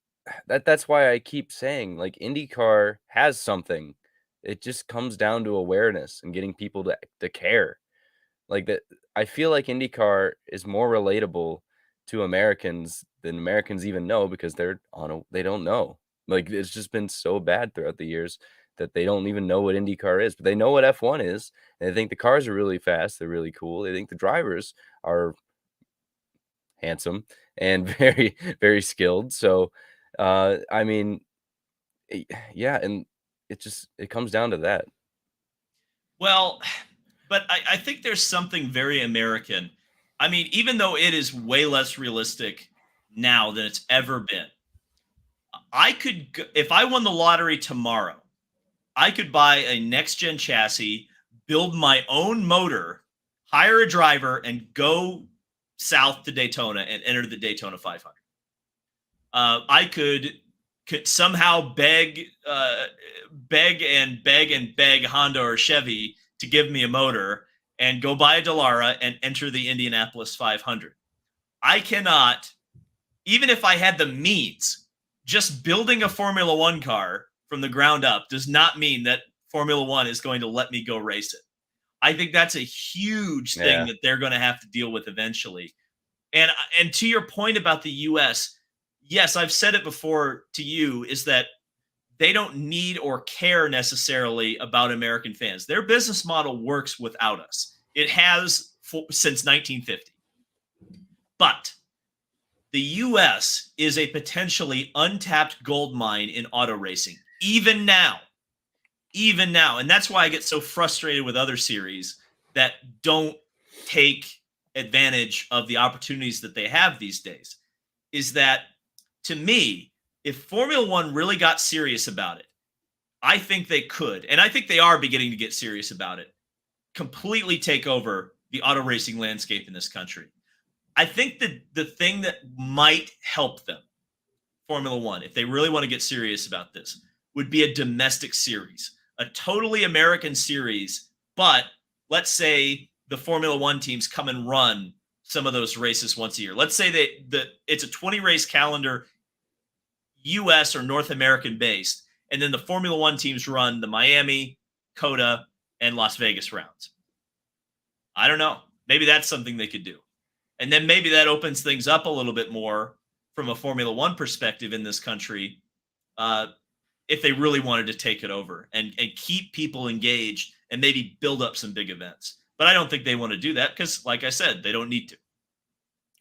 why I keep saying like IndyCar has something. It just comes down to awareness and getting people to care. Like that, I feel like IndyCar is more relatable to Americans than Americans even know because they don't know. Like it's just been so bad throughout the years that they don't even know what IndyCar is, but they know what F1 is. And they think the cars are really fast, they're really cool. They think the drivers are handsome and very skilled. So I mean, yeah, and it comes down to that. Well, but I think there's something very American. I mean, even though it is way less realistic now than it's ever been, if I won the lottery tomorrow, I could buy a next gen chassis, build my own motor, hire a driver, and go south to Daytona and enter the Daytona 500. I could somehow beg Honda or Chevy to give me a motor and go buy a Dallara and enter the Indianapolis 500. I cannot, even if I had the means, just building a Formula One car from the ground up does not mean that Formula One is going to let me go race it. I think that's a huge thing Yeah. that they're going to have to deal with eventually. And to your point about the US, yes, I've said it before to you, is that they don't need or care necessarily about American fans. Their business model works without us. It has since 1950. But the US is a potentially untapped gold mine in auto racing, even now. Even now. And that's why I get so frustrated with other series that don't take advantage of the opportunities that they have these days. Is that to me, if Formula One really got serious about it, I think they could, and I think they are beginning to get serious about it, completely take over the auto racing landscape in this country. I think that the thing that might help them, Formula One, if they really want to get serious about this, would be a domestic series, a totally American series. But let's say the Formula One teams come and run some of those races once a year. Let's say it's a 20 race calendar, US or North American based, and then the Formula One teams run the Miami, COTA, and Las Vegas rounds. I don't know. Maybe that's something they could do. And then maybe that opens things up a little bit more from a Formula One perspective in this country, if they really wanted to take it over and keep people engaged and maybe build up some big events. But I don't think they want to do that because, like I said, they don't need to.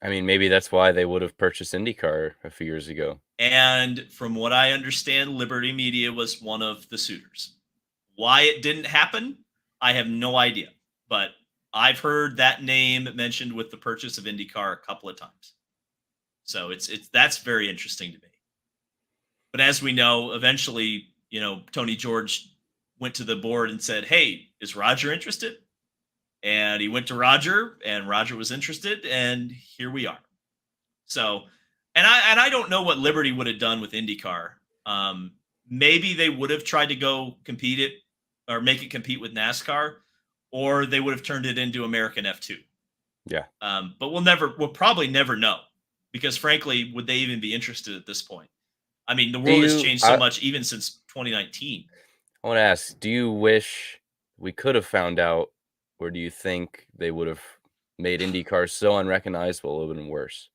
I mean, maybe that's why they would have purchased IndyCar a few years ago. And from what I understand, Liberty Media was one of the suitors. Why it didn't happen, I have no idea. But I've heard that name mentioned with the purchase of IndyCar a couple of times. So that's very interesting to me. But as we know, eventually, Tony George went to the board and said, "Hey, is Roger interested?" And he went to Roger, and Roger was interested, and here we are. So, and I don't know what Liberty would have done with IndyCar. Maybe they would have tried to go compete it or make it compete with NASCAR, or they would have turned it into American F2. Yeah. But we'll probably never know because, frankly, would they even be interested at this point? I mean, the world has changed so much even since 2019. I want to ask, do you wish we could have found out, or do you think they would have made IndyCar so unrecognizable it would have been worse?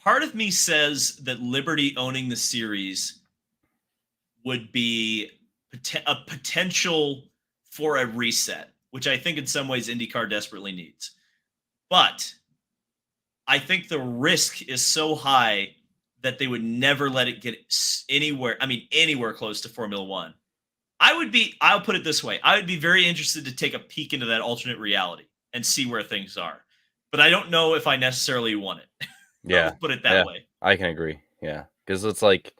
Part of me says that Liberty owning the series would be a potential for a reset, which I think in some ways IndyCar desperately needs. But I think the risk is so high that they would never let it get anywhere close to Formula One. I'll put it this way. I would be very interested to take a peek into that alternate reality and see where things are. But I don't know if I necessarily want it. Yeah. Put it that way. I can agree. Yeah. Because it's like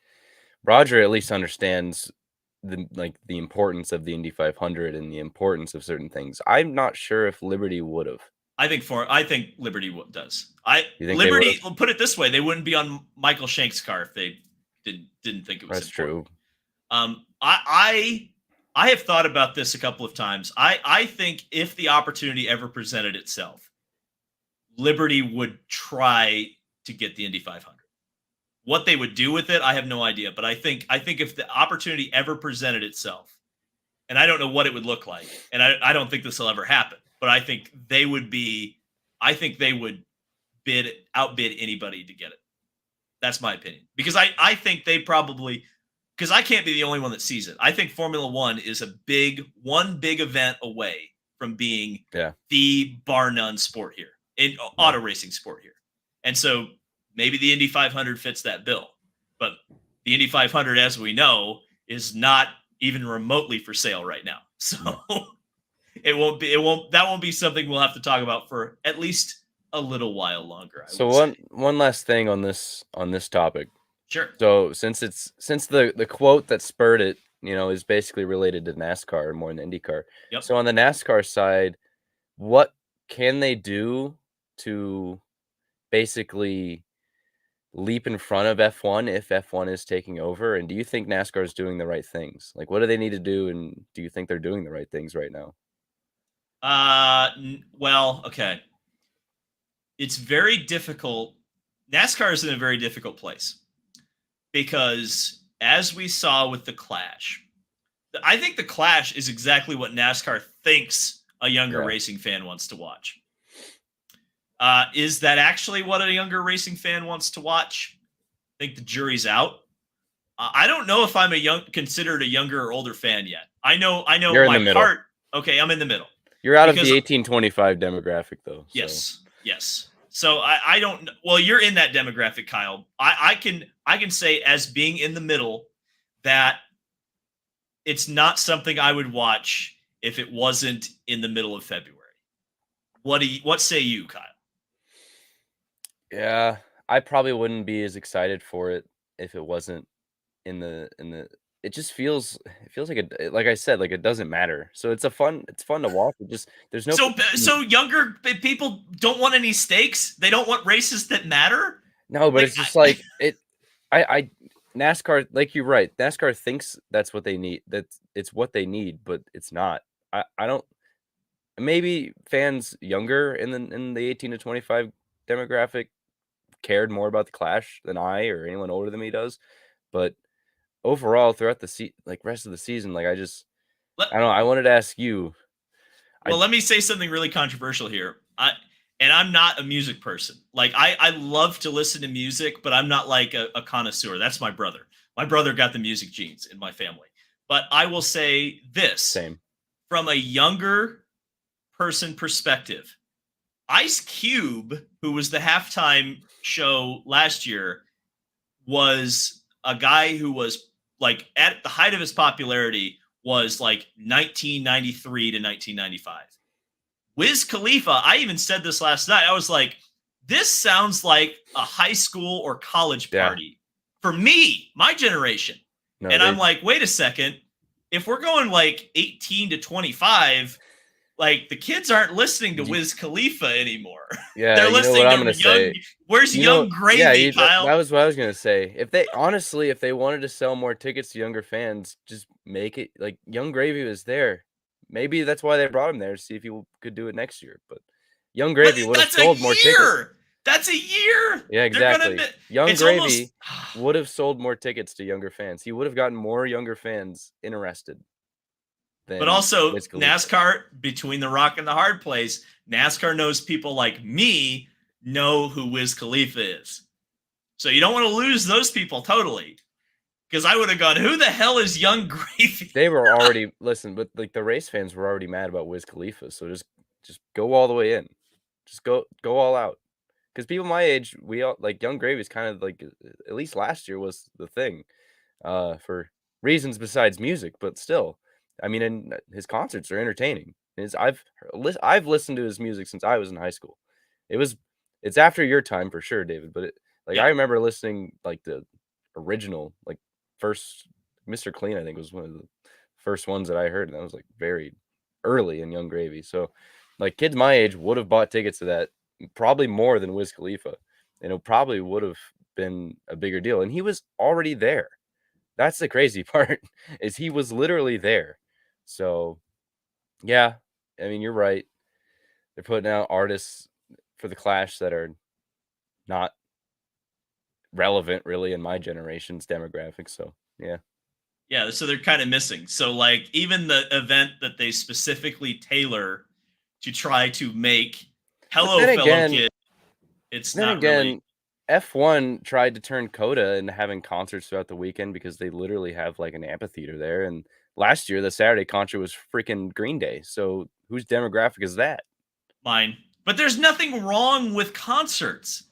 Roger at least understands the importance of the Indy 500 and the importance of certain things. I'm not sure if Liberty would have. I think Liberty does. Liberty, put it this way, they wouldn't be on Michael Shank's car if they didn't think it was important. True. I have thought about this a couple of times. I think if the opportunity ever presented itself, Liberty would try to get the Indy 500. What they would do with it, I have no idea. But I think if the opportunity ever presented itself, and I don't know what it would look like, and I don't think this will ever happen, but I think they would outbid anybody to get it. That's my opinion. Because I think they probably, because I can't be the only one that sees it. I think Formula One is one big event away from being the bar none sport here, in auto racing sport here. And so maybe the Indy 500 fits that bill. But the Indy 500, as we know, is not even remotely for sale right now. So that won't be something we'll have to talk about for at least a little while longer. So one last thing on this topic. Sure. So since the quote that spurred it, is basically related to NASCAR more than IndyCar. Yep. So on the NASCAR side, what can they do to basically leap in front of F1 if F1 is taking over? And do you think NASCAR is doing the right things? Like, what do they need to do? And do you think they're doing the right things right now? Well, okay. It's very difficult. NASCAR is in a very difficult place because, as we saw with the Clash, I think the Clash is exactly what NASCAR thinks a younger racing fan wants to watch. Is that actually what a younger racing fan wants to watch? I think the jury's out. I don't know if I'm considered a younger or older fan yet. I know You're my in the middle. heart. Okay, I'm in the middle. You're out of the 1825 demographic, though. So. Yes. So I don't. Well, you're in that demographic, Kyle. I can say, as being in the middle, that it's not something I would watch if it wasn't in the middle of February. What say you, Kyle? Yeah, I probably wouldn't be as excited for it if it wasn't in the it just feels like like I said, like it doesn't matter. So it's fun to watch. It just there's no So younger people don't want any stakes. They don't want races that matter. no, but Like it's just like I NASCAR, like you're right. NASCAR thinks that's what they need. That's it's what they need, but it's not. I don't maybe fans younger in the 18 to 25 demographic cared more about the Clash than I or anyone older than me does. But overall, throughout the like rest of the season, like let, I don't know. I wanted to ask you. well, I let me say something really controversial here. I'm not a music person. Like I love to listen to music, but I'm not like a connoisseur. That's my brother. My brother got the music genes in my family. But I will say this same. from a younger person perspective. Ice Cube, who was the halftime show last year, was a guy who was like at the height of his popularity was like 1993 to 1995. Wiz Khalifa, I even said this last night. I was like, this sounds like a high school or college Yeah. party for me, my generation. No, And I'm like, wait a second. If we're going like 18 to 25, like the kids aren't listening to Wiz Khalifa anymore. yeah, They're you know listening what I'm to gonna say. Where's You know, Young yeah, Gravy, Kyle? that was what I was gonna say. If they honestly, if they wanted to sell more tickets to younger fans, just make it like Young Gravy was there. Maybe that's why they brought him there to see if he could do it next year. But Young But Gravy would have that's a sold more tickets. year. That's a year. Yeah, They're gonna. exactly. Young It's almost. Gravy would have sold more tickets to younger fans. He would have gotten more younger fans interested But than also Wiz Khalifa. NASCAR, between the rock and the hard place, NASCAR knows people like me know who Wiz Khalifa is. So you don't want to lose those people totally. Because I would have gone, who the hell is Young Gravy? They were already listen, but like the race fans were already mad about Wiz Khalifa, so just go all the way in. Just go all out. Because people my age, we all like Young Gravy is kind of like at least last year was the thing, for reasons besides music, but still, I mean, and his concerts are entertaining. I've listened to his music since I was in high school. It was it's after your time for sure, David. But like Yeah. I remember listening like the original like first Mr. Clean, I think was one of the first ones that I heard, and that was like very early in Young Gravy. So like kids my age would have bought tickets to that probably more than Wiz Khalifa, and it probably would have been a bigger deal. And he was already there. That's the crazy part is he was literally there. So yeah, I mean you're right. They're putting out artists for the Clash that are not relevant really in my generation's demographic. So yeah. Yeah, so they're kind of missing. So like even the event that they specifically tailor to try to make But Hello Fellow Kid, it's then not really. again, F1 tried to turn Coda into having concerts throughout the weekend because they literally have like an amphitheater there. And last year, the Saturday concert was freaking Green Day. So whose demographic is that? Mine. But there's nothing wrong with concerts.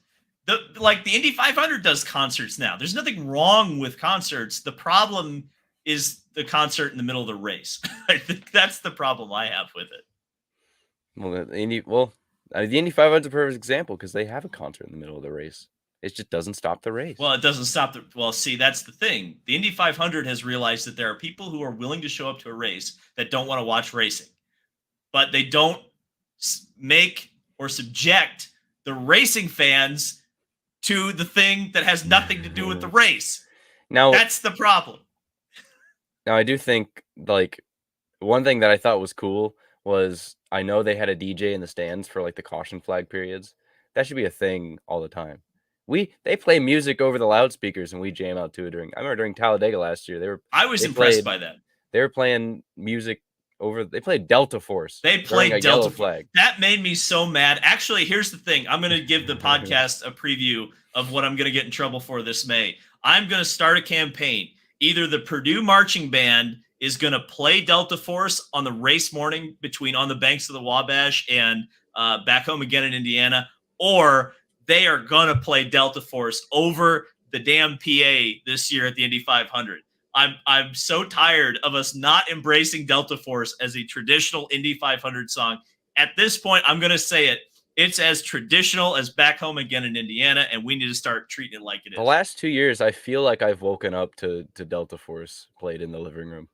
The Indy 500 does concerts now. There's nothing wrong with concerts. The problem is the concert in the middle of the race. I think that's the problem I have with it. The Indy 500 is a perfect example because they have a concert in the middle of the race. It just doesn't stop the race. Well, it doesn't stop the. Well, see, that's the thing. The Indy 500 has realized that there are people who are willing to show up to a race that don't want to watch racing, but they don't make or subject the racing fans to the thing that has nothing to do with the race. Now that's the problem. Now I do think like one thing that I thought was cool was I know they had a DJ in the stands for like the caution flag periods. That should be a thing all the time. They play music over the loudspeakers and we jam out to it I remember during Talladega last year I was impressed by that. They were playing music they played Delta Force. They played Delta Flag. That made me so mad. Actually, here's the thing. I'm going to give the podcast a preview of what I'm going to get in trouble for this May. I'm going to start a campaign. Either the Purdue marching band is going to play Delta Force on the race morning between On the Banks of the Wabash and Back Home Again in Indiana, or they are going to play Delta Force over the damn PA this year at the Indy 500. I'm so tired of us not embracing Delta Force as a traditional Indy 500 song. At this point, I'm going to say it. It's as traditional as back home again in Indiana, and we need to start treating it like it The is. last 2 years, I feel like I've woken up to Delta Force played in the living room.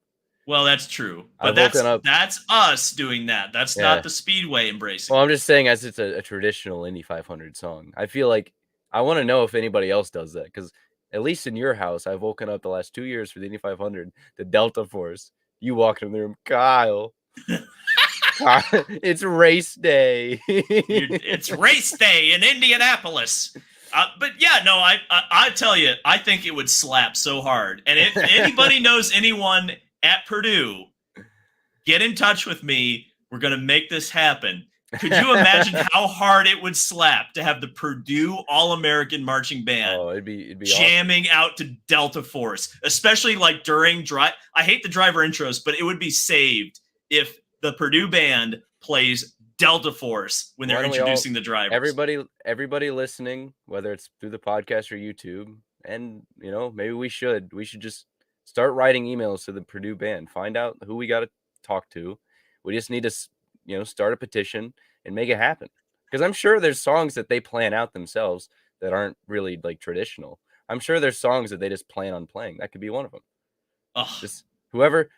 Well, that's true, but I've woken up. that's us doing that. That's not Yeah. the Speedway Well, embracing I'm it. just saying, as it's a traditional Indy 500 song. I feel like I want to know if anybody else does that, because at least in your house, I've woken up the last 2 years for the Indy 500, the Delta Force. You walk in the room, Kyle. It's race day. It's race day in Indianapolis. But yeah, no, I tell you, I think it would slap so hard. And if anybody knows anyone at Purdue, get in touch with me. We're going to make this happen. Could you imagine how hard it would slap to have the Purdue All-American Marching Band Oh, it'd be jamming awesome. out to Delta Force, especially like during drive. I hate the driver intros, but it would be saved if the Purdue band plays Delta Force when they're Why don't we all, introducing the drivers. everybody listening, whether it's through the podcast or YouTube, and maybe we should just start writing emails to the Purdue band, find out who we got to talk to. We just need to start a petition and make it happen, because I'm sure there's songs that they plan out themselves that aren't really like traditional. I'm sure there's songs that they just plan on playing. That could be one of them. Oh, Just whoever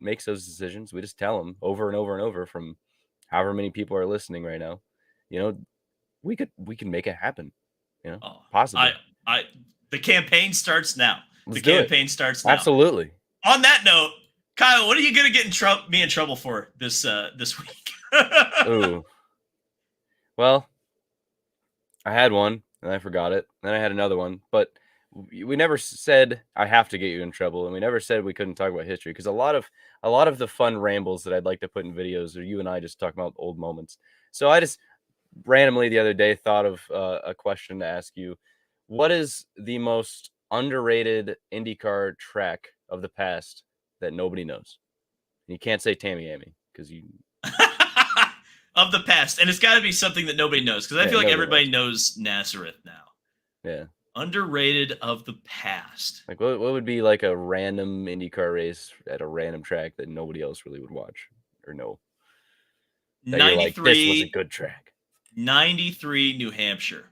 makes those decisions, we just tell them over and over and over, from however many people are listening right now. We can make it happen. oh, Possibly. I, the campaign starts now. Let's The do it. campaign starts now. Absolutely. On that note, Kyle, what are you going to get me in trouble for this week? Ooh. Well, I had one and I forgot it. Then I had another one, but we never said I have to get you in trouble, and we never said we couldn't talk about history, because a lot of the fun rambles that I'd like to put in videos are you and I just talking about old moments. So I just randomly the other day thought of a question to ask you. What is the most underrated IndyCar track of the past that nobody knows? And you can't say Tamiami, because you of the past, and it's got to be something that nobody knows, because I feel like everybody knows Nazareth now. Yeah. Underrated of the past. Like what would be like a random IndyCar race at a random track that nobody else really would watch or know? That you're like, this was a good track. 93 New Hampshire.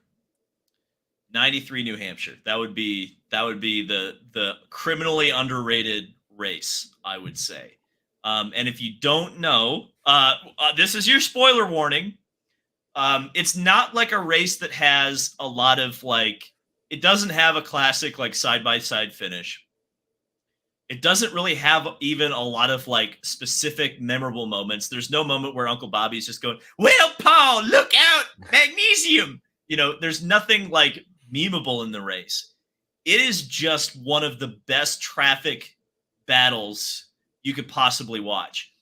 93 New Hampshire. That would be the criminally underrated race, I would say. And if you don't know, this is your spoiler warning. It's not like a race that has a lot of like, it doesn't have a classic like side-by-side finish. It doesn't really have even a lot of like specific memorable moments. There's no moment where Uncle Bobby's just going, "Well, Paul, look out, magnesium." There's nothing like memeable in the race. It is just one of the best traffic battles you could possibly watch.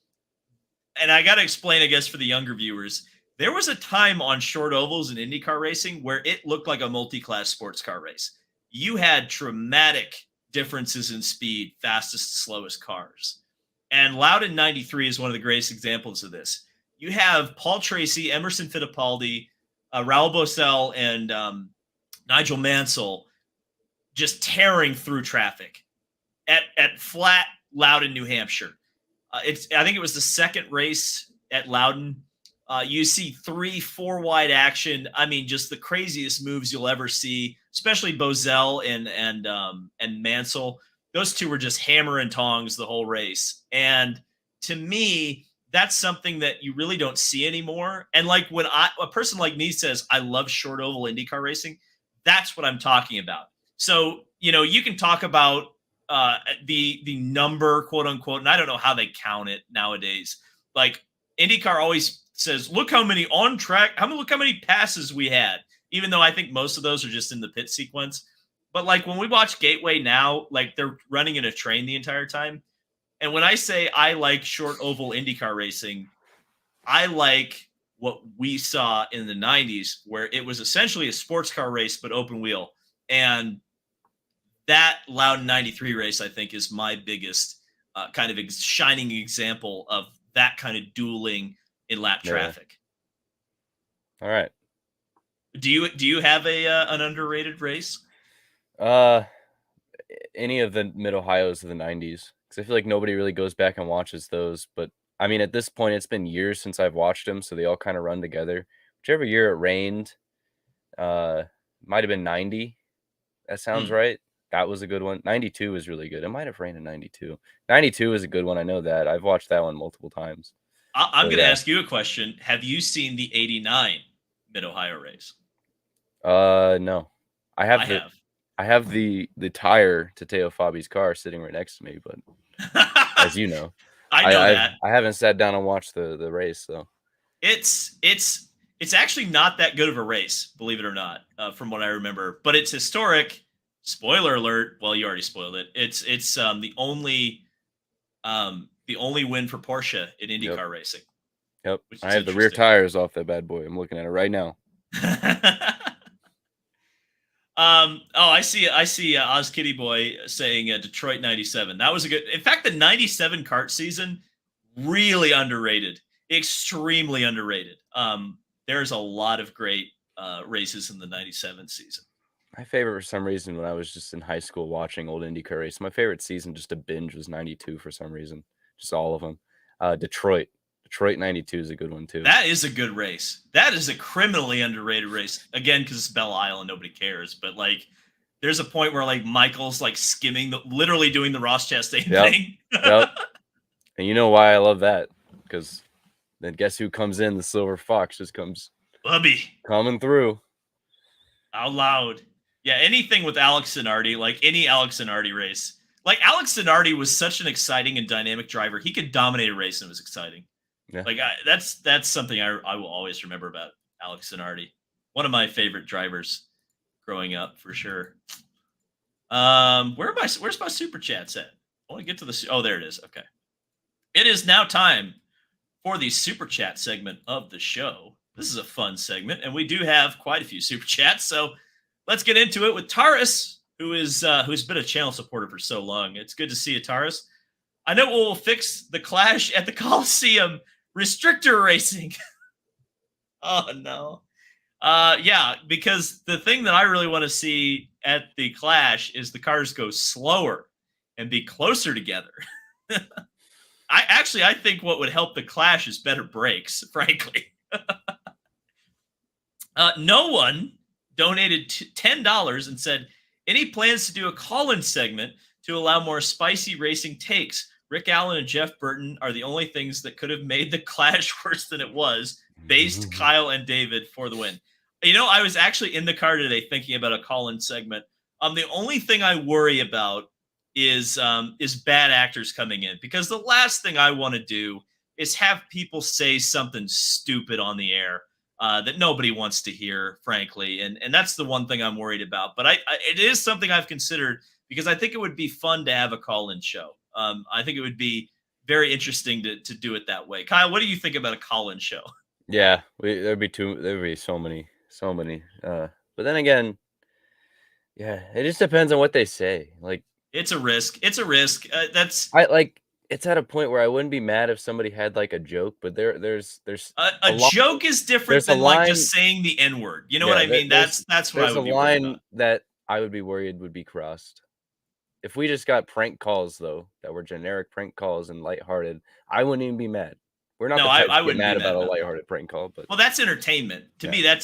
And I got to explain, I guess, for the younger viewers, there was a time on short ovals in IndyCar racing where it looked like a multi-class sports car race. You had dramatic differences in speed, fastest to slowest cars. And Loudon 93 is one of the greatest examples of this. You have Paul Tracy, Emerson Fittipaldi, Raul Boesel, and Nigel Mansell just tearing through traffic at flat Loudon, New Hampshire. I think it was the second race at Loudon. You see 3-4 wide action. I mean, just the craziest moves you'll ever see, especially Boesel and Mansell. Those two were just hammer and tongs the whole race. And to me, that's something that you really don't see anymore. And like when a person like me says, I love short oval IndyCar racing, that's what I'm talking about. So, you can talk about the number, quote unquote, and I don't know how they count it nowadays. Like IndyCar always says, look how many on track, look how many passes we had, even though I think most of those are just in the pit sequence. But like when we watch Gateway now, like they're running in a train the entire time. And when I say I like short oval IndyCar racing, I like what we saw in the 90s, where it was essentially a sports car race, but open wheel. And that Loudon 93 race, I think, is my biggest kind of shining example of that kind of dueling in lap traffic. All right. Do you have an underrated race? Any of the Mid Ohio's of the 90s, because I feel like nobody really goes back and watches those. But I mean, at this point, it's been years since I've watched them, so they all kind of run together. Whichever year it rained, uh, might have been 90. That sounds Hmm. right. That was a good one. 92 was really good. It might have rained in 92. 92 is a good one. I know that. I've watched that one multiple times. I'm So going to yeah. ask you a question. Have you seen the '89 Mid Ohio race? No. I I have the have. I have the tire to Teo Fabi's car sitting right next to me, but as you know, I I know I've that. I haven't sat down and watched the race, so It's actually not that good of a race, believe it or not, from what I remember. But it's historic. Spoiler alert! Well, you already spoiled it. It's the only win for Porsche in yep. IndyCar racing, Yep. which I is have the rear interesting. tires off that bad boy. I'm looking at it right now. Oh, I see. Oz Kitty Boy saying Detroit '97. That was a good. In fact, the '97 kart season really underrated, extremely underrated. There's a lot of great races in the '97 season. My favorite for some reason when I was just in high school watching old IndyCar race, my favorite season just to binge was 92 for some reason. Just all of them. Detroit. Detroit 92 is a good one too. That is a good race. That is a criminally underrated race. Again, because it's Belle Isle and nobody cares. But like, there's a point where like Michael's like skimming, literally doing the Ross Chastain Yep. thing. Yep. And you know why I love that? Because then guess who comes in? The Silver Fox just comes Bubby, coming through. out loud. Yeah, anything with Alex Zanardi, like any Alex Zanardi race. Like Alex Zanardi was such an exciting and dynamic driver. He could dominate a race and it was exciting. Yeah. Like that's something I will always remember about Alex Zanardi. One of my favorite drivers growing up for sure. Where's my super chats at? I want to get to the oh, there it is. Okay. It is now time for the super chat segment of the show. This is a fun segment, and we do have quite a few super chats. So let's get into it with Taurus, who's been a channel supporter for so long. It's good to see you, Taurus. I know we'll fix the clash at the Coliseum. Restrictor racing. Oh no. Yeah, because the thing that I really want to see at the clash is the cars go slower and be closer together. I think what would help the clash is better brakes, frankly. No one donated $10 and said, any plans to do a call-in segment to allow more spicy racing takes? Rick Allen and Jeff Burton are the only things that could have made the clash worse than it was. Based Kyle and David for the win. You know, I was actually in the car today thinking about a call-in segment. The only thing I worry about is bad actors coming in, because the last thing I want to do is have people say something stupid on the air that nobody wants to hear, frankly. And that's the one thing I'm worried about. But it is something I've considered, because I think it would be fun to have a call-in show. I think it would be very interesting to do it that way. Kyle, what do you think about a call-in show? Yeah, there'd be so many. But then again, yeah, it just depends on what they say. Like It's a risk. It's a risk. That's I like it's at a point where I wouldn't be mad if somebody had like a joke, but there's a a line joke is different there's a than like line just saying the N word. You know what yeah, I mean? That's what I there's a would be worried about. line that I would be worried would be crossed. If we just got prank calls though, that were generic prank calls and lighthearted, I wouldn't even be mad. We're not No, the type I to get wouldn't be mad mad about a about that. lighthearted prank call, but Well, that's entertainment. To yeah. me,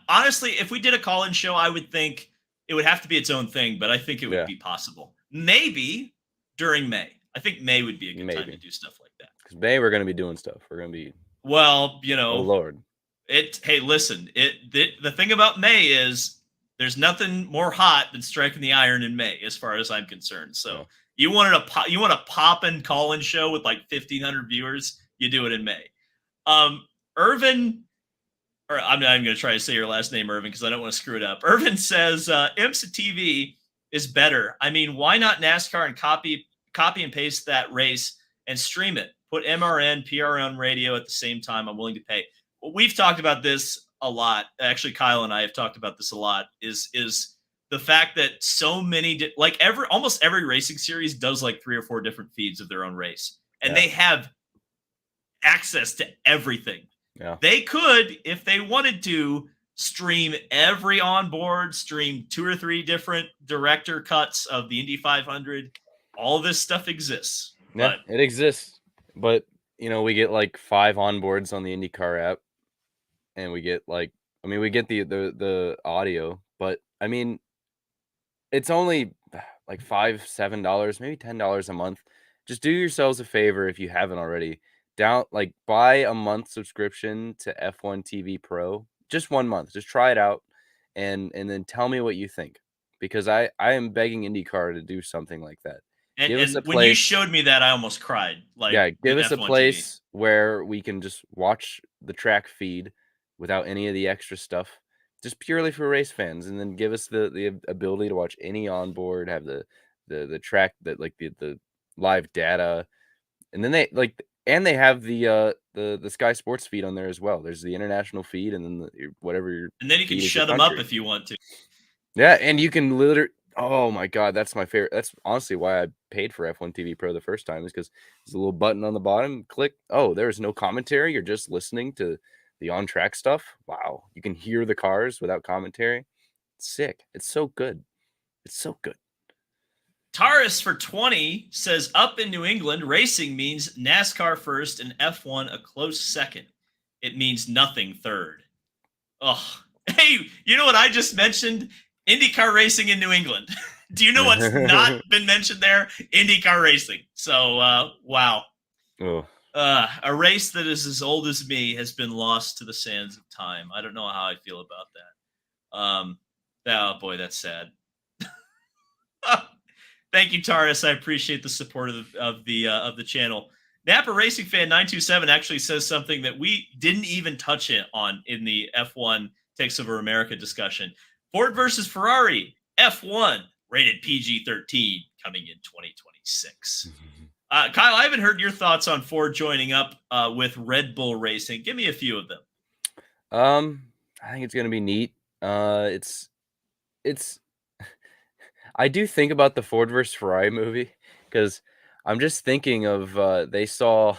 honestly, if we did a call-in show, I would think it would have to be its own thing, but I think it would Yeah. be possible. Maybe during May. I think May would be a good time to Maybe. do stuff like that. Because May we're gonna be doing stuff. We're gonna be Well, you oh know, Lord. hey, listen, the thing about May is there's nothing more hot than striking the iron in May, as far as I'm concerned. So Yeah. you want a pop and call-in show with like 1,500 viewers, you do it in May. Irvin, or I'm not even going to try to say your last name, Irvin, because I don't want to screw it up. Irvin says IMSA TV is better. I mean, why not NASCAR and copy and paste that race and stream it? Put MRN, PRN radio at the same time. I'm willing to pay. Well, we've talked about this a lot. Actually, Kyle and I have talked about this a lot. Is the fact that so many almost every racing series does like 3 or 4 different feeds of their own race, and Yeah. they have access to everything. Yeah. They could, if they wanted to, stream every onboard, stream 2 or 3 different director cuts of the Indy 500. All this stuff exists. Yeah, But it exists. But we get like 5 onboards on the IndyCar app, and we get we get the audio, but I mean, it's only like $5, $7, maybe $10 a month. Just do yourselves a favor if you haven't already. Buy a month subscription to F1 TV Pro. Just 1 month. Just try it out and then tell me what you think. Because I am begging IndyCar to do something like that. Give us a And when you place. showed me that, I almost cried. Like Yeah, give with us a F1 TV. place where we can just watch the track feed without any of the extra stuff, just purely for race fans, and then give us the ability to watch any onboard, have the track that the live data, and then they have the Sky Sports feed on there as well. There's the international feed, and then whatever your And then you can feed is your shut them up country. if you want to. Yeah, and you can literally. Oh my god, that's my favorite. That's honestly why I paid for F1 TV Pro the first time, is because there's a little button on the bottom. Click. Oh, there's no commentary. You're just listening to the on-track stuff. Wow, you can hear the cars without commentary. It's sick. It's so good. It's so good. Taurus for 20 says up in New England, racing means NASCAR first and F1 a close second. It means nothing third. Oh, hey, you know what I just mentioned? IndyCar racing in New England. Do you know what's not been mentioned there? IndyCar racing. So, wow. Oh, A race that is as old as me has been lost to the sands of time. I don't know how I feel about that. Oh boy, that's sad. Thank you, Taurus. I appreciate the support of the channel. Napa Racing Fan 927 actually says something that we didn't even touch on in the F1 Takes Over America discussion. Ford versus Ferrari, F1 rated PG-13 coming in 2026. Kyle, I haven't heard your thoughts on Ford joining up with Red Bull Racing. Give me a few of them. I think it's gonna be neat. It's I do think about the Ford versus Ferrari movie, because I'm just thinking of they saw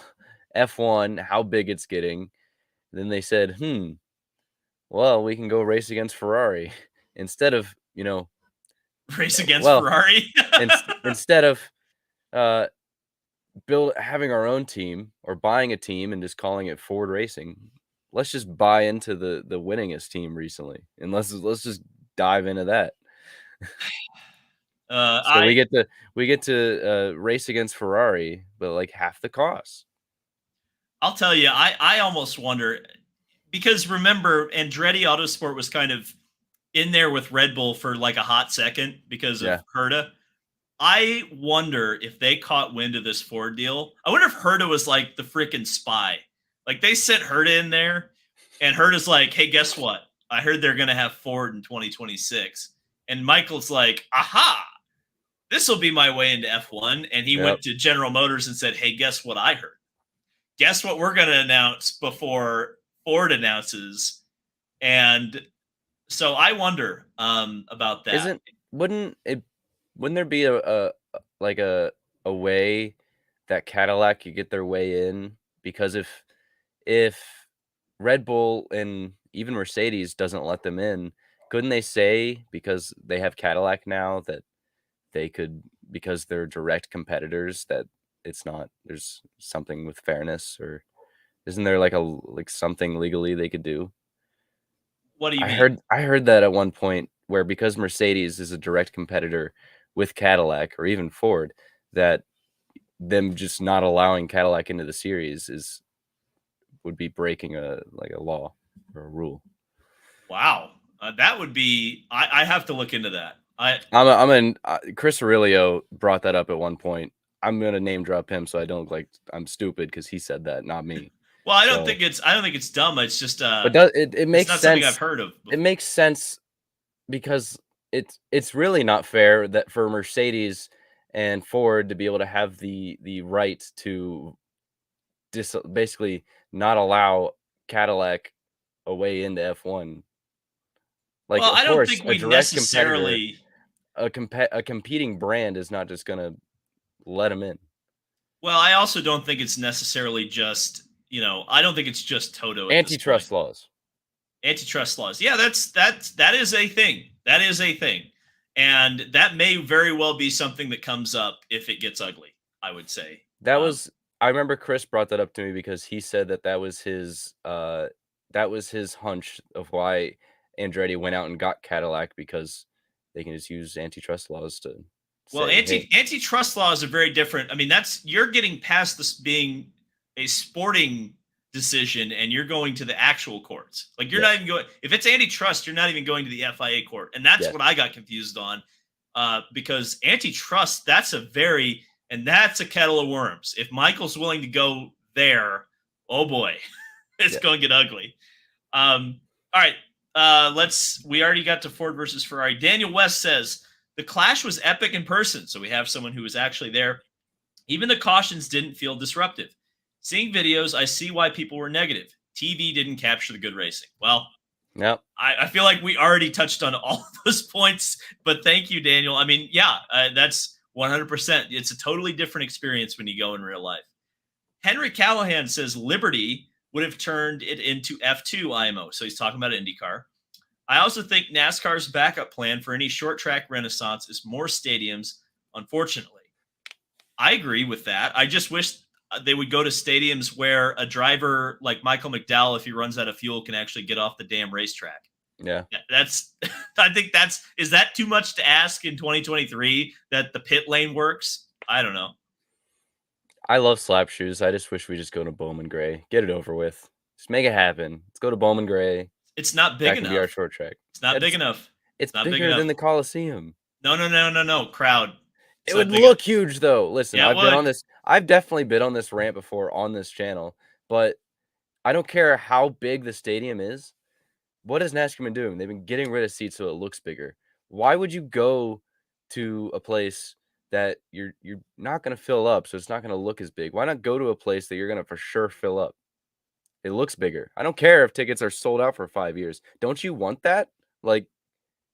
F1, how big it's getting. Then they said, well, we can go race against Ferrari instead of, Race against well, Ferrari. instead of uh, having our own team or buying a team and just calling it Ford Racing. Let's just buy into the winningest team recently, and let's just dive into that. So I we get to race against Ferrari, but like half the cost. I'll tell you, I almost wonder, because remember, Andretti Autosport was kind of in there with Red Bull for like a hot second because of Yeah, Herta. I wonder if they caught wind of this Ford deal. I wonder if Herta was like the freaking spy. Like they sent Herta in there, and Herta's like, "Hey, guess what? I heard they're gonna have Ford in 2026." And Michael's like, "Aha! This will be my way into F1." And he yep. went to General Motors and said, "Hey, guess what I heard? Guess what we're gonna announce before Ford announces." And so I wonder about that. Isn't wouldn't it wouldn't there be like a way that Cadillac could get their way in? Because if Red Bull and even Mercedes doesn't let them in, couldn't they say, because they have Cadillac now, that they could, because they're direct competitors, that there's something with fairness, or isn't there like something legally they could do? What do you mean? I heard that at one point, where because Mercedes is a direct competitor with Cadillac or even Ford, that them just not allowing Cadillac into the series would be breaking a law or a rule. Wow, that would be. I have to look into that. Chris Aurelio brought that up at one point. I'm gonna name drop him so I don't look like I'm stupid, because he said that, not me. Well, I don't So, think it's dumb. It's just but it it's makes not something I've sense. heard of It before. makes sense because it's really not fair that for Mercedes and Ford to be able to have the right to basically not allow Cadillac a way into F1. Like, Well, of I don't course, think a we direct competitor, necessarily. a competing brand is not just gonna let them in. Well, I also don't think it's necessarily just. I don't think it's just Toto at this point. Antitrust laws. Antitrust laws. Yeah, that is a thing. That is a thing, and that may very well be something that comes up if it gets ugly. I would say. That was I remember Chris brought that up to me because he said that that was his hunch of why Andretti went out and got Cadillac, because they can just use antitrust laws to Well, say, "Hey." antitrust laws are very different. I mean, that's you're getting past this being a sporting decision and you're going to the actual courts. Like you're Yeah, not even going if it's antitrust, you're not even going to the FIA court. And that's yeah, what I got confused on. Because antitrust, that's a kettle of worms. If Michael's willing to go there, oh boy, it's yeah. going to get ugly. All right. We already got to Ford versus Ferrari. Daniel West says the clash was epic in person. So we have someone who was actually there. Even the cautions didn't feel disruptive. Seeing videos, I see why people were negative. TV didn't capture the good racing. Well, Yep. I feel like we already touched on all of those points, but thank you, Daniel. I mean, yeah, that's 100%. It's a totally different experience when you go in real life. Henry Callahan says Liberty would have turned it into F2 IMO. So he's talking about IndyCar. I also think NASCAR's backup plan for any short track renaissance is more stadiums, unfortunately. I agree with that. I just wish they would go to stadiums where a driver like Michael McDowell, if he runs out of fuel, can actually get off the damn racetrack. Yeah. That's, I think is that too much to ask in 2023 that the pit lane works? I don't know. I love slap shoes. I just wish we just go to Bowman Gray. Get it over with. Just make it happen. Let's go to Bowman Gray. It's not big That can be our enough. short track. It's not big enough. It's Not big bigger enough. than the Coliseum. No. Crowd. It would look huge though. Listen, Yeah, I've definitely been on this rant before on this channel, but I don't care how big the stadium is. What has NASCAR been doing? They've been getting rid of seats so it looks bigger. Why would you go to a place that you're not going to fill up, so it's not going to look as big? Why not go to a place that you're going to for sure fill up? It looks bigger. I don't care if tickets are sold out for 5 years. Don't you want that? Like,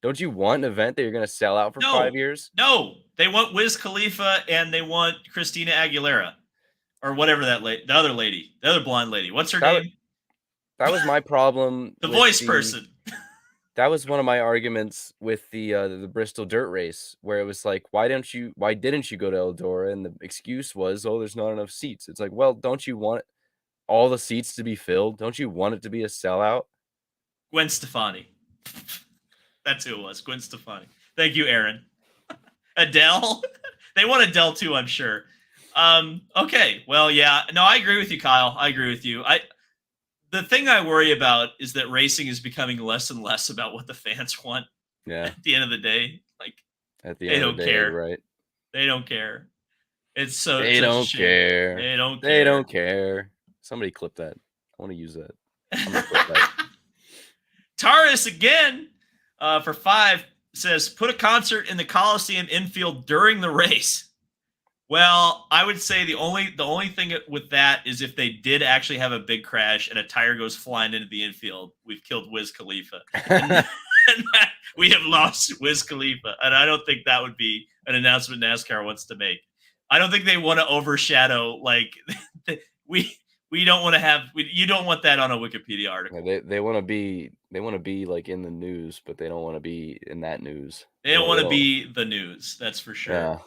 don't you want an event that you're going to sell out for 5 years? No, they want Wiz Khalifa and they want Christina Aguilera or whatever the other lady, the other blonde lady. What's her name? That was my problem. The voice person. That was one of my arguments with the Bristol dirt race, where it was like, why didn't you go to Eldora? And the excuse was, oh, there's not enough seats. It's like, well, don't you want all the seats to be filled? Don't you want it to be a sellout? Gwen Stefani. That's who it was. Gwen Stefani. Thank you, Aaron. Adele. They want Adele too, I'm sure. Okay. Well, yeah. No, I agree with you, Kyle. I agree with you. The thing I worry about is that racing is becoming less and less about what the fans want. Yeah. At the end of the day, like at the end of the day, care. Right? They don't care. It's so they don't care. They don't care. They don't care. Somebody clip that. I want to use that. I'm gonna clip that. Taurus again for 5 says put a concert in the Coliseum infield during the race. Well, I would say the only thing with that is if they did actually have a big crash and a tire goes flying into the infield, we've killed Wiz Khalifa. and we have lost Wiz Khalifa. And I don't think that would be an announcement NASCAR wants to make. I don't think they want to overshadow, like, we don't want to have, you don't want that on a Wikipedia article. Yeah, they want to be like in the news, but they don't want to be in that news. They don't want to be the news. That's for sure. Yeah.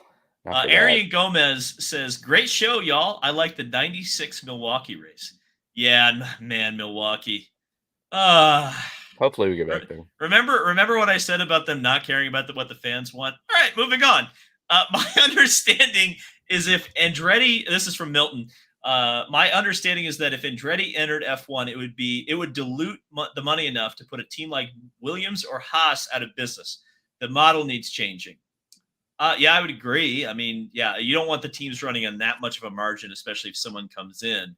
Arian Gomez says, great show, y'all. I like the 96 Milwaukee race. Yeah, man, Milwaukee. Hopefully we get back there. Remember what I said about them not caring about what the fans want? All right, moving on. My understanding is if Andretti, this is from Milton, my understanding is that if Andretti entered F1, it would dilute the money enough to put a team like Williams or Haas out of business. The model needs changing. Yeah, I would agree. I mean, yeah, you don't want the teams running on that much of a margin, especially if someone comes in.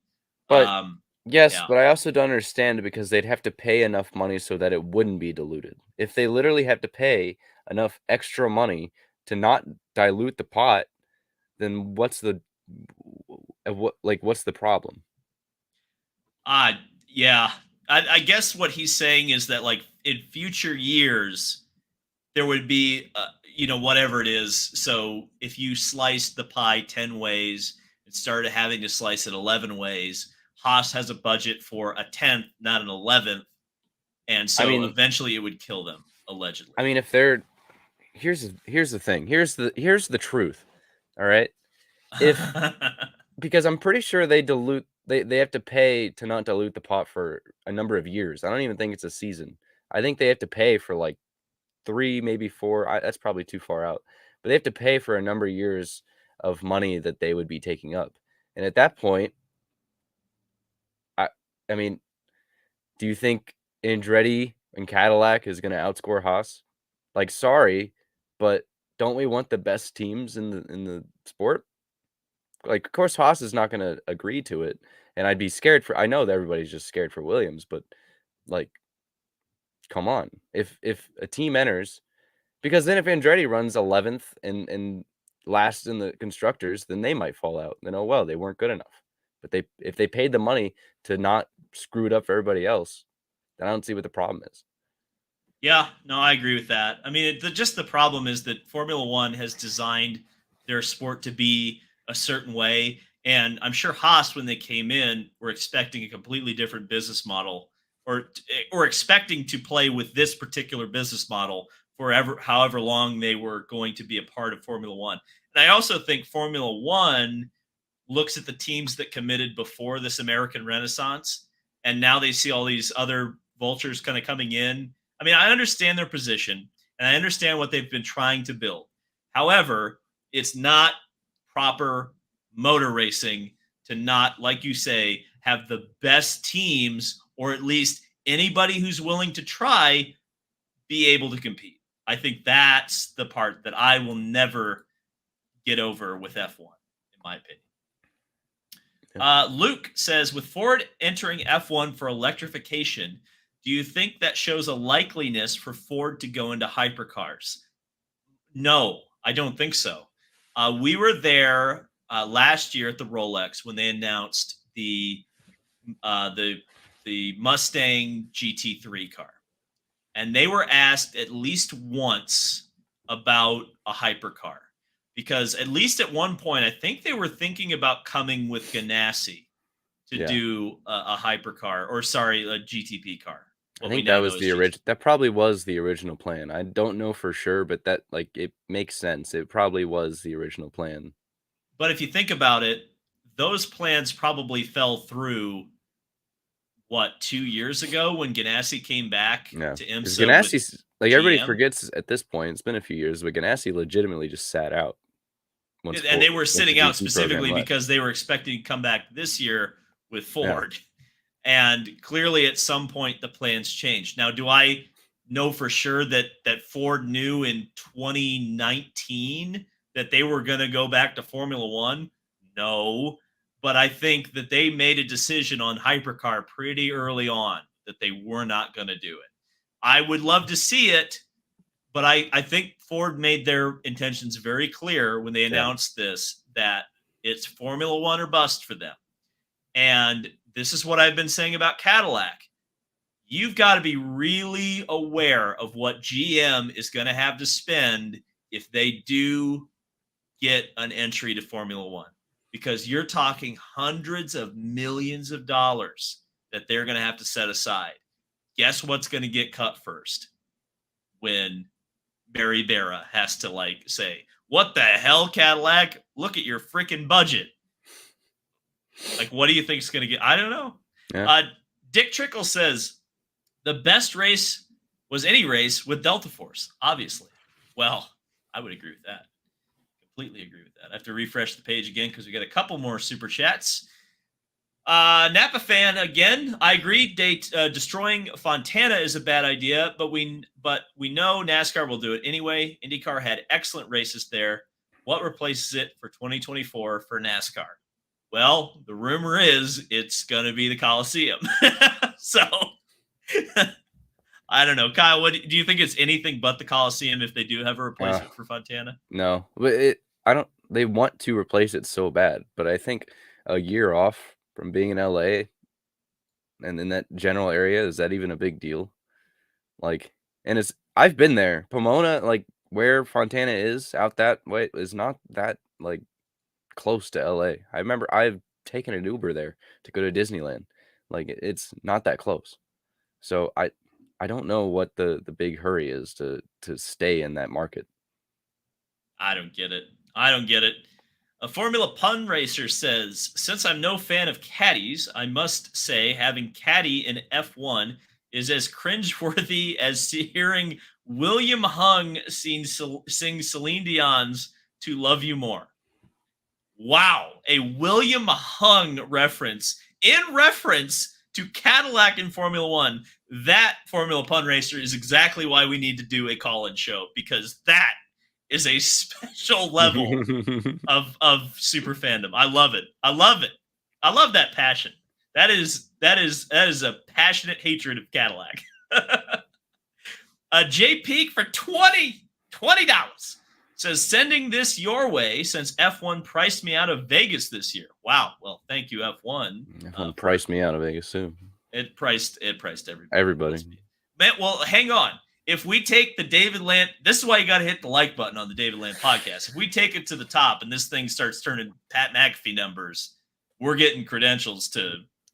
But yes, yeah. But I also don't understand because they'd have to pay enough money so that it wouldn't be diluted. If they literally have to pay enough extra money to not dilute the pot, then what's the problem? Yeah, I guess what he's saying is that like in future years there would be whatever it is. So if you sliced the pie 10 ways and started having to slice it 11 ways, Haas has a budget for a 10th, not an 11th. And so eventually it would kill them, allegedly. I mean, if they're here's the thing. Here's the truth. All right. If because I'm pretty sure they have to pay to not dilute the pot for a number of years. I don't even think it's a season. I think they have to pay for like 3, maybe 4. That's probably too far out. But they have to pay for a number of years of money that they would be taking up. And at that point, I I mean, do you think Andretti and Cadillac is going to outscore Haas? Like, sorry, but don't we want the best teams in the sport? Like, of course, Haas is not going to agree to it, and I'd be scared for. I know that everybody's just scared for Williams, but like, come on, if a team enters, because then if Andretti runs 11th and last in the constructors, then they might fall out. Then oh well, they weren't good enough. But if they paid the money to not screw it up for everybody else, then I don't see what the problem is. Yeah, no, I agree with that. I mean, just the problem is that Formula One has designed their sport to be a certain way. And I'm sure Haas, when they came in, were expecting a completely different business model, or expecting to play with this particular business model forever, however long they were going to be a part of Formula One. And I also think Formula One looks at the teams that committed before this American Renaissance, and now they see all these other vultures kind of coming in. I mean, I understand their position and I understand what they've been trying to build. However, it's not proper motor racing to not, like you say, have the best teams, or at least anybody who's willing to try, be able to compete. I think that's the part that I will never get over with F1, in my opinion. Luke says, with Ford entering F1 for electrification, do you think that shows a likeliness for Ford to go into hypercars? No, I don't think so. We were there last year at the Rolex when they announced uh, the the Mustang GT3 car, and they were asked at least once about a hypercar, because at least at one point I think they were thinking about coming with Ganassi to Yeah. do a hypercar, or sorry, a GTP car. I What we think that now was know as the GT. that probably was the original plan. I don't know for sure, but that like it makes sense. It probably was the original plan. But if you think about it, those plans probably fell through, what, 2 years ago when Ganassi came back Yeah, to because IMSA with Ganassi's like everybody GM. forgets at this point. It's been a few years, but Ganassi legitimately just sat out And they were once the sitting out GT program specifically left. because they were expecting to come back this year with Yeah, Ford. And clearly at some point the plans changed. Now, do I know for sure that Ford knew in 2019 that they were going to go back to Formula 1? No, but I think that they made a decision on hypercar pretty early on that they were not going to do it. I would love to see it, but I think Ford made their intentions very clear when they yeah, announced this, that it's Formula One or bust for them. And this is what I've been saying about Cadillac. You've got to be really aware of what GM is going to have to spend if they do get an entry to Formula One, because you're talking hundreds of millions of dollars that they're going to have to set aside. Guess what's going to get cut first when Barry Barra has to say, "What the hell, Cadillac? Look at your freaking budget." Like, what do you think is going to get? I don't know. yeah. Dick Trickle says the best race was any race with Delta Force, obviously. Well, I would agree with that. Completely agree with that. I have to refresh the page again because we got a couple more super chats. Napa fan again. I agree. Destroying Fontana is a bad idea, but we know NASCAR will do it anyway. IndyCar had excellent races there. What replaces it for 2024 for NASCAR? Well, the rumor is it's going to be the Coliseum. So I don't know, Kyle. What do you think? It's anything but the Coliseum if they do have a Uh, replacement for Fontana? no, but I don't. They want to replace it so bad, but I think a year off from being in LA and in that general area, is that even a big deal? Like, and I've been there. Pomona, like where Fontana is out that way, is not that like close to LA. I remember I've taken an Uber there to go to Disneyland. Like it's not that close. So I don't know what the big hurry is to stay in that market. I don't get it. I don't get it. A Formula Pun Racer says, since I'm no fan of caddies, I must say having caddy in F1 is as cringeworthy as hearing William Hung sing Celine Dion's To Love You More. Wow, a William Hung reference in reference to Cadillac in Formula One. That Formula Pun Racer is exactly why we need to do a call-in show, because that is a special level of super fandom. I love it. I love it. I love that passion. That is a passionate hatred of Cadillac. J Peak for $20 says, sending this your way since F1 priced me out of Vegas this year. Wow. Well, thank you, F1. F1 priced me out of Vegas too. It priced everybody. Everybody. Man, well, hang on. If we take the David Land, this is why you got to hit the like button on the David Land podcast. If we take it to the top and this thing starts turning Pat McAfee numbers, we're getting credentials to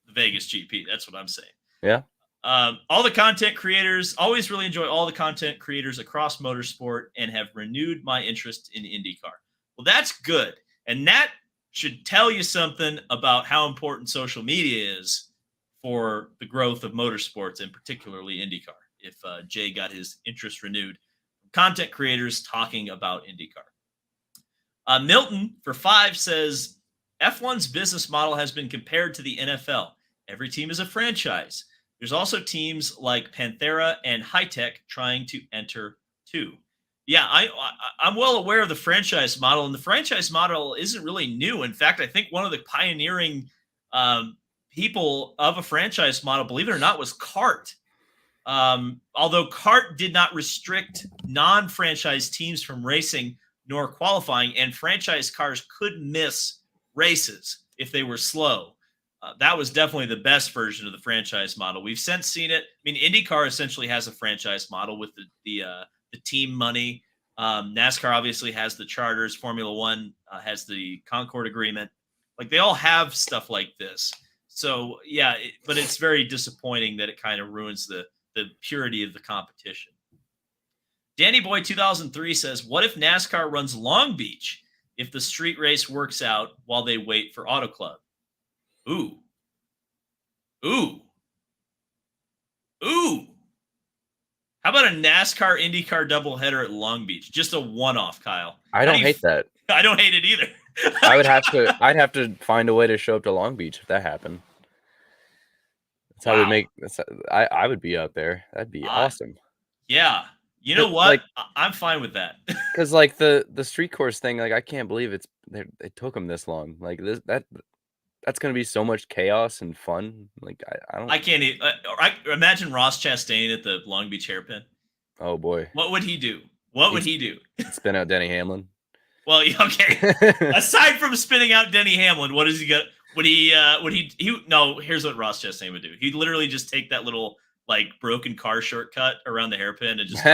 the Vegas GP. That's what I'm saying. Yeah. All the content creators, always really enjoy all the content creators across motorsport and have renewed my interest in IndyCar. Well, that's good. And that should tell you something about how important social media is for the growth of motorsports and particularly IndyCar. If Jay got his interest renewed, content creators talking about IndyCar. Milton for 5 says, F1's business model has been compared to the NFL. Every team is a franchise. There's also teams like Panthera and Hitech trying to enter too. Yeah, I'm well aware of the franchise model, and the franchise model isn't really new. In fact, I think one of the pioneering people of a franchise model, believe it or not, was Kart. Although Kart did not restrict non-franchise teams from racing nor qualifying, and franchise cars could miss races if they were slow. That was definitely the best version of the franchise model. We've since seen it. I mean, IndyCar essentially has a franchise model with the team money. NASCAR obviously has the charters. Formula One has the Concord agreement. Like, they all have stuff like this. So yeah, but it's very disappointing that it kind of ruins the purity of the competition. Danny Boy 2003 says, what if NASCAR runs Long Beach if the street race works out while they wait for Auto Club? Ooh. How about a NASCAR IndyCar doubleheader at Long Beach? Just a one-off, Kyle. I don't hate that. I don't hate it either. I'd have to find a way to show up to Long Beach if that happened. That's how we make. I would be out there. That'd be awesome. Yeah. You know what? Like, I'm fine with that. Because like the street course thing, like I can't believe it took them this long. Like that's going to be so much chaos and fun. Like I can't imagine Ross Chastain at the Long Beach hairpin. Oh boy. What would he do? Spin out Denny Hamlin. Well, okay. Aside from spinning out Denny Hamlin, what does he got? No, here's what Ross Chastain would do. He'd literally just take that little like broken car shortcut around the hairpin and just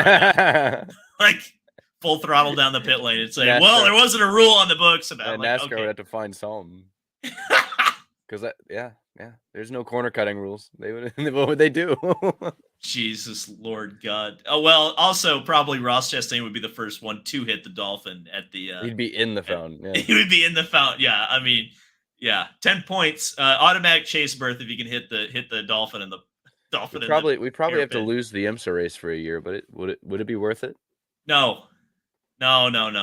like full throttle down the pit lane and say, NASCAR, well, there wasn't a rule on the books about NASCAR would have to find something. Because there's no corner cutting rules. What would they do? Jesus Lord God. Oh well, also probably Ross Chastain would be the first one to hit the dolphin at the he'd be in the fountain. Yeah. He would be in the fountain. Yeah, I mean, yeah, 10 points, automatic chase berth if you can hit the dolphin and the dolphin. We probably have to lose the IMSA race for a year, but would it be worth it? No, I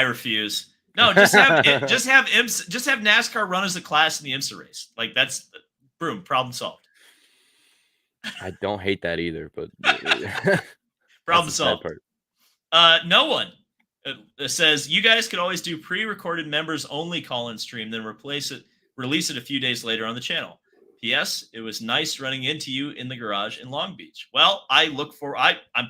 refuse. No, just have NASCAR run as a class in the IMSA race. Like that's boom, problem solved. I don't hate that either, but problem solved. No one says you guys could always do pre-recorded members only call-in stream, then release it a few days later on the channel. P.S. It was nice running into you in the garage in Long Beach. Well, I'm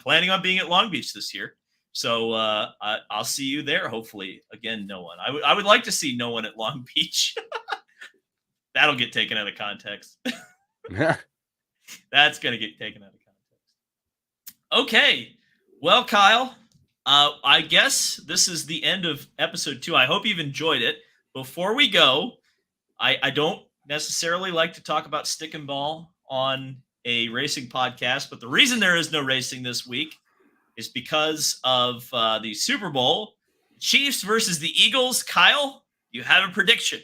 planning on being at Long Beach this year. So I'll see you there, hopefully. Again, no one. I would like to see no one at Long Beach. That'll get taken out of context. That's going to get taken out of context. Okay. Well, Kyle, I guess this is the end of episode 2. I hope you've enjoyed it. Before we go, I don't necessarily like to talk about stick and ball on a racing podcast, but the reason there is no racing this week is because of the Super Bowl, Chiefs versus the Eagles. Kyle, you have a prediction.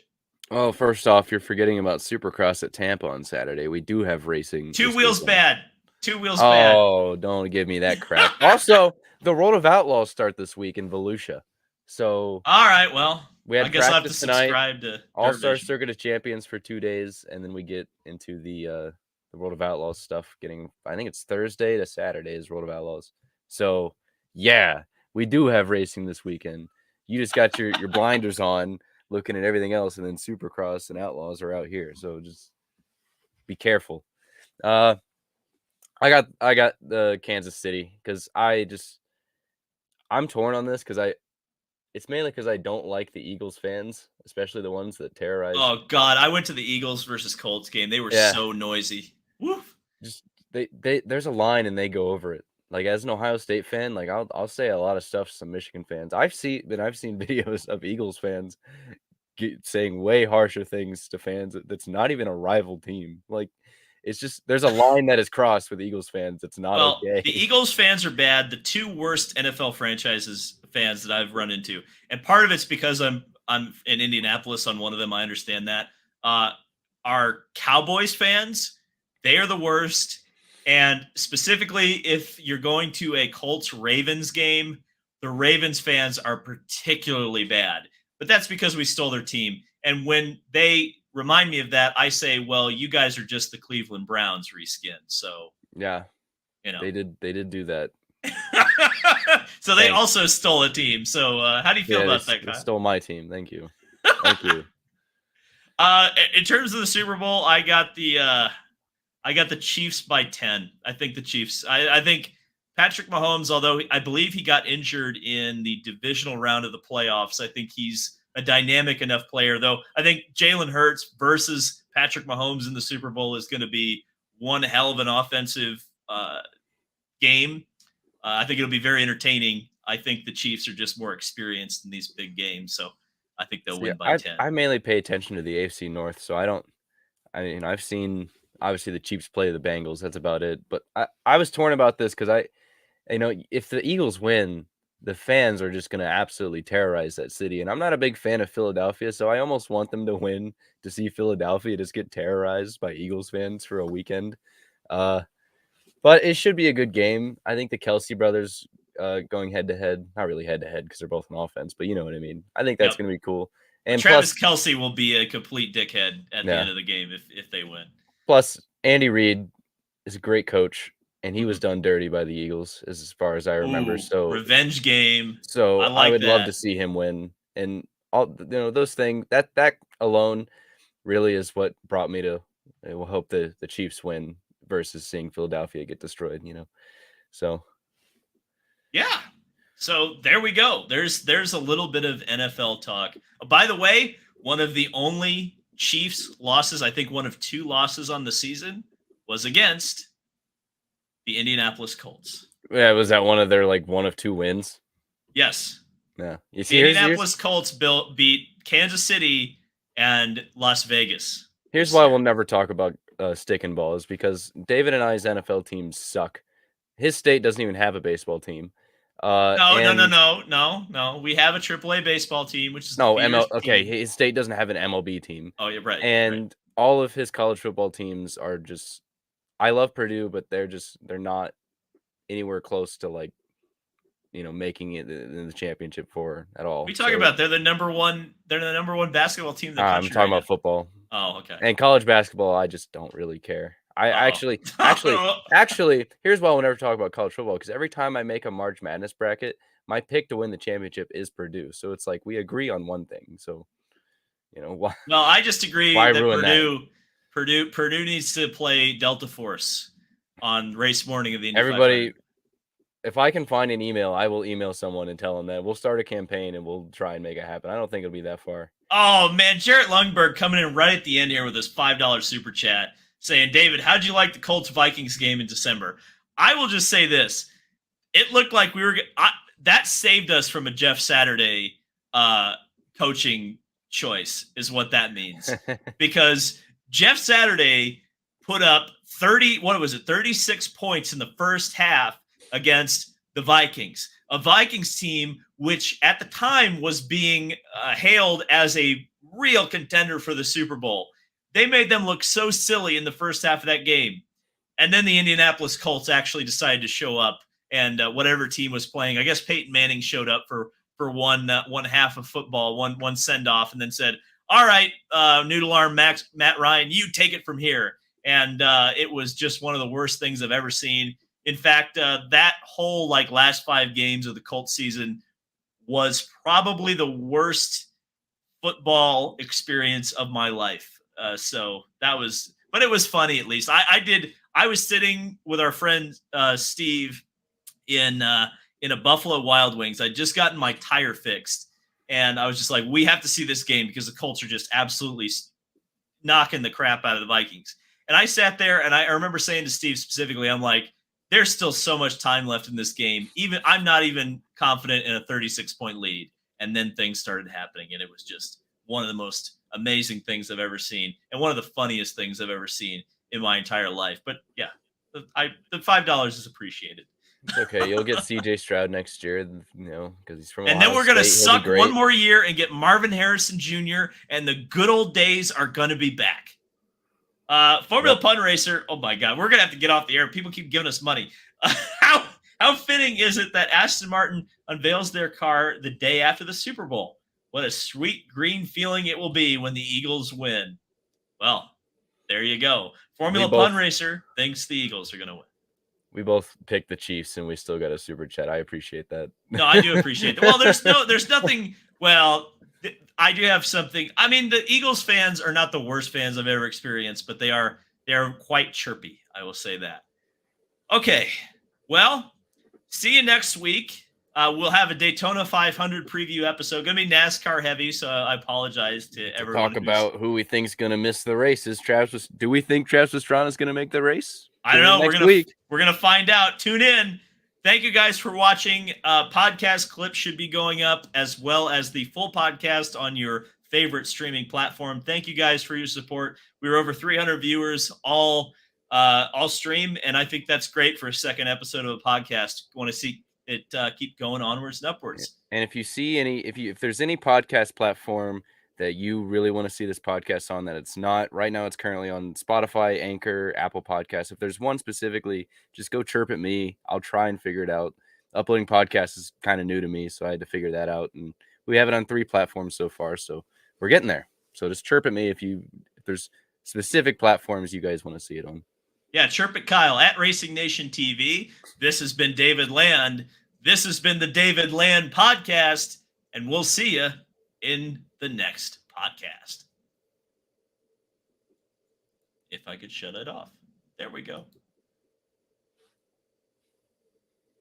Oh, first off, you're forgetting about Supercross at Tampa on Saturday. We do have racing Two this wheels weekend. bad. Two wheels bad. Oh, don't give me that crap. Also, the World of Outlaws start this week in Volusia. So All right, well, we I had guess I'll have to practice tonight, subscribe to All-Star Dirt Circuit of Champions for 2 days, and then we get into the World of Outlaws stuff getting, I think it's Thursday to Saturday is World of Outlaws. So, yeah, we do have racing this weekend. You just got your blinders on looking at everything else, and then Supercross and Outlaws are out here. So just be careful. I got the Kansas City because I'm torn on this because it's mainly because I don't like the Eagles fans, especially the ones that terrorize. Oh God, I went to the Eagles versus Colts game. They were so noisy. Woof. Just they there's a line and they go over it. Like as an Ohio State fan, like I'll say a lot of stuff to some Michigan fans. I've seen videos of Eagles fans saying way harsher things to fans that's not even a rival team. Like it's just there's a line that is crossed with Eagles fans. It's not Well, okay. the Eagles fans are bad. The two worst NFL franchises fans that I've run into, and part of it's because I'm in Indianapolis on one of them. I understand that. Are Cowboys fans? They are the worst. And specifically, if you're going to a Colts Ravens game, the Ravens fans are particularly bad. But that's because we stole their team. And when they remind me of that, I say, well, you guys are just the Cleveland Browns reskin. So, Yeah, you know, they did do that. so they also stole a team. So how do you feel about that, They Kyle? stole my team. Thank you. Thank you. In terms of the Super Bowl, I got the Chiefs by 10. I think the Chiefs. I think Patrick Mahomes, although I believe he got injured in the divisional round of the playoffs, I think he's a dynamic enough player. Though I think Jalen Hurts versus Patrick Mahomes in the Super Bowl is going to be one hell of an offensive game. I think it'll be very entertaining. I think the Chiefs are just more experienced in these big games, so I think they'll win by 10. I mainly pay attention to the AFC North, so I've seen obviously the Chiefs play the Bengals. That's about it. But I was torn about this because if the Eagles win, the fans are just going to absolutely terrorize that city. And I'm not a big fan of Philadelphia, so I almost want them to win to see Philadelphia just get terrorized by Eagles fans for a weekend. But it should be a good game. I think the Kelsey brothers going head-to-head, not really head-to-head because they're both on offense, but you know what I mean. I think that's going to be cool. And Travis Kelce will be a complete dickhead at the end of the game if they win. Plus, Andy Reid is a great coach, and he was done dirty by the Eagles as far as I remember. So revenge game. So I would love to see him win. And all those things that alone really is what brought me to we'll hope the Chiefs win versus seeing Philadelphia get destroyed, So yeah. So there we go. There's a little bit of NFL talk. By the way, one of the only Chiefs losses, I think one of two losses on the season, was against the Indianapolis Colts. Yeah, was that one of their one of two wins? Yes. Yeah. You see, the Indianapolis Colts beat Kansas City and Las Vegas. Here's why we'll never talk about stick and ball is because David and I's NFL teams suck. His state doesn't even have a baseball team. No. We have a AAA baseball team, which is okay. His state doesn't have an MLB team. Oh, you're right. And all of his college football teams are just. I love Purdue, but they're not anywhere close to making it in the championship four at all. We talk about they're the number one. They're the number one basketball team in the country. I'm talking about football. Oh, okay. And college basketball, I just don't really care. I actually, here's why we'll never talk about college football because every time I make a March Madness bracket, my pick to win the championship is Purdue. So it's like we agree on one thing. So, why? Well, I just agree that Purdue needs to play Delta Force on race morning of the Indy. Everybody, if I can find an email, I will email someone and tell them that we'll start a campaign and we'll try and make it happen. I don't think it'll be that far. Oh man, Jarrett Lundberg coming in right at the end here with his $5 super chat saying, David, how'd you like the Colts Vikings game in December? I will just say this. It looked like that saved us from a Jeff Saturday coaching choice is what that means. Because Jeff Saturday put up 36 points in the first half against the Vikings. A Vikings team which at the time was being hailed as a real contender for the Super Bowl. They made them look so silly in the first half of that game. And then the Indianapolis Colts actually decided to show up, and whatever team was playing, I guess Peyton Manning showed up for one half of football, one send off, and then said, "All right, noodle arm Matt Ryan, you take it from here." And it was just one of the worst things I've ever seen. In fact, that whole last 5 games of the Colts season was probably the worst football experience of my life. So that was, but it was funny at least. I was sitting with our friend Steve in a Buffalo Wild Wings. I'd just gotten my tire fixed, and I was just like, we have to see this game because the Colts are just absolutely knocking the crap out of the Vikings. And I sat there, and I remember saying to Steve specifically, I'm like, there's still so much time left in this game. I'm not even confident in a 36-point lead. And then things started happening, and it was just one of the most amazing things I've ever seen, and one of the funniest things I've ever seen in my entire life. But yeah, the $5 is appreciated. Okay, you'll get CJ Stroud next year, because he's from And Ohio then we're going to State. He'll be suck great. one more year and get Marvin Harrison Jr., and the good old days are going to be back. Formula Pun Racer, oh my God, we're going to have to get off the air. People keep giving us money. How fitting is it that Aston Martin unveils their car the day after the Super Bowl? What a sweet green feeling it will be when the Eagles win. Well, there you go. Formula Pun Racer thinks the Eagles are going to win. We both picked the Chiefs, and we still got a super chat. I appreciate that. No, I do appreciate that. Well, there's nothing. Well, I do have something. I mean, the Eagles fans are not the worst fans I've ever experienced, but they're quite chirpy. I will say that. Okay. Well, see you next week. We'll have a Daytona 500 preview episode. Going to be NASCAR heavy, so I apologize to everyone. Talk about who we think's going to miss the races. Do we think Travis Pastrana is going to make the race? I don't know. We're gonna find out. Tune in. Thank you guys for watching. Podcast clips should be going up, as well as the full podcast on your favorite streaming platform. Thank you guys for your support. We were over 300 viewers all stream, and I think that's great for a second episode of a podcast. Want to see it keep going onwards and upwards. And if you see if there's any podcast platform that you really want to see this podcast on, that it's not right now, it's currently on Spotify, Anchor, Apple Podcasts. If there's one specifically, just go chirp at me. I'll try and figure it out. Uploading podcasts is kind of new to me, so I had to figure that out. And we have it on 3 platforms so far, so we're getting there. So just chirp at me if there's specific platforms you guys want to see it on. Yeah, chirp at Kyle at Racing Nation TV. This has been David Land. This has been the David Land Podcast, and we'll see you in the next podcast. If I could shut it off. There we go.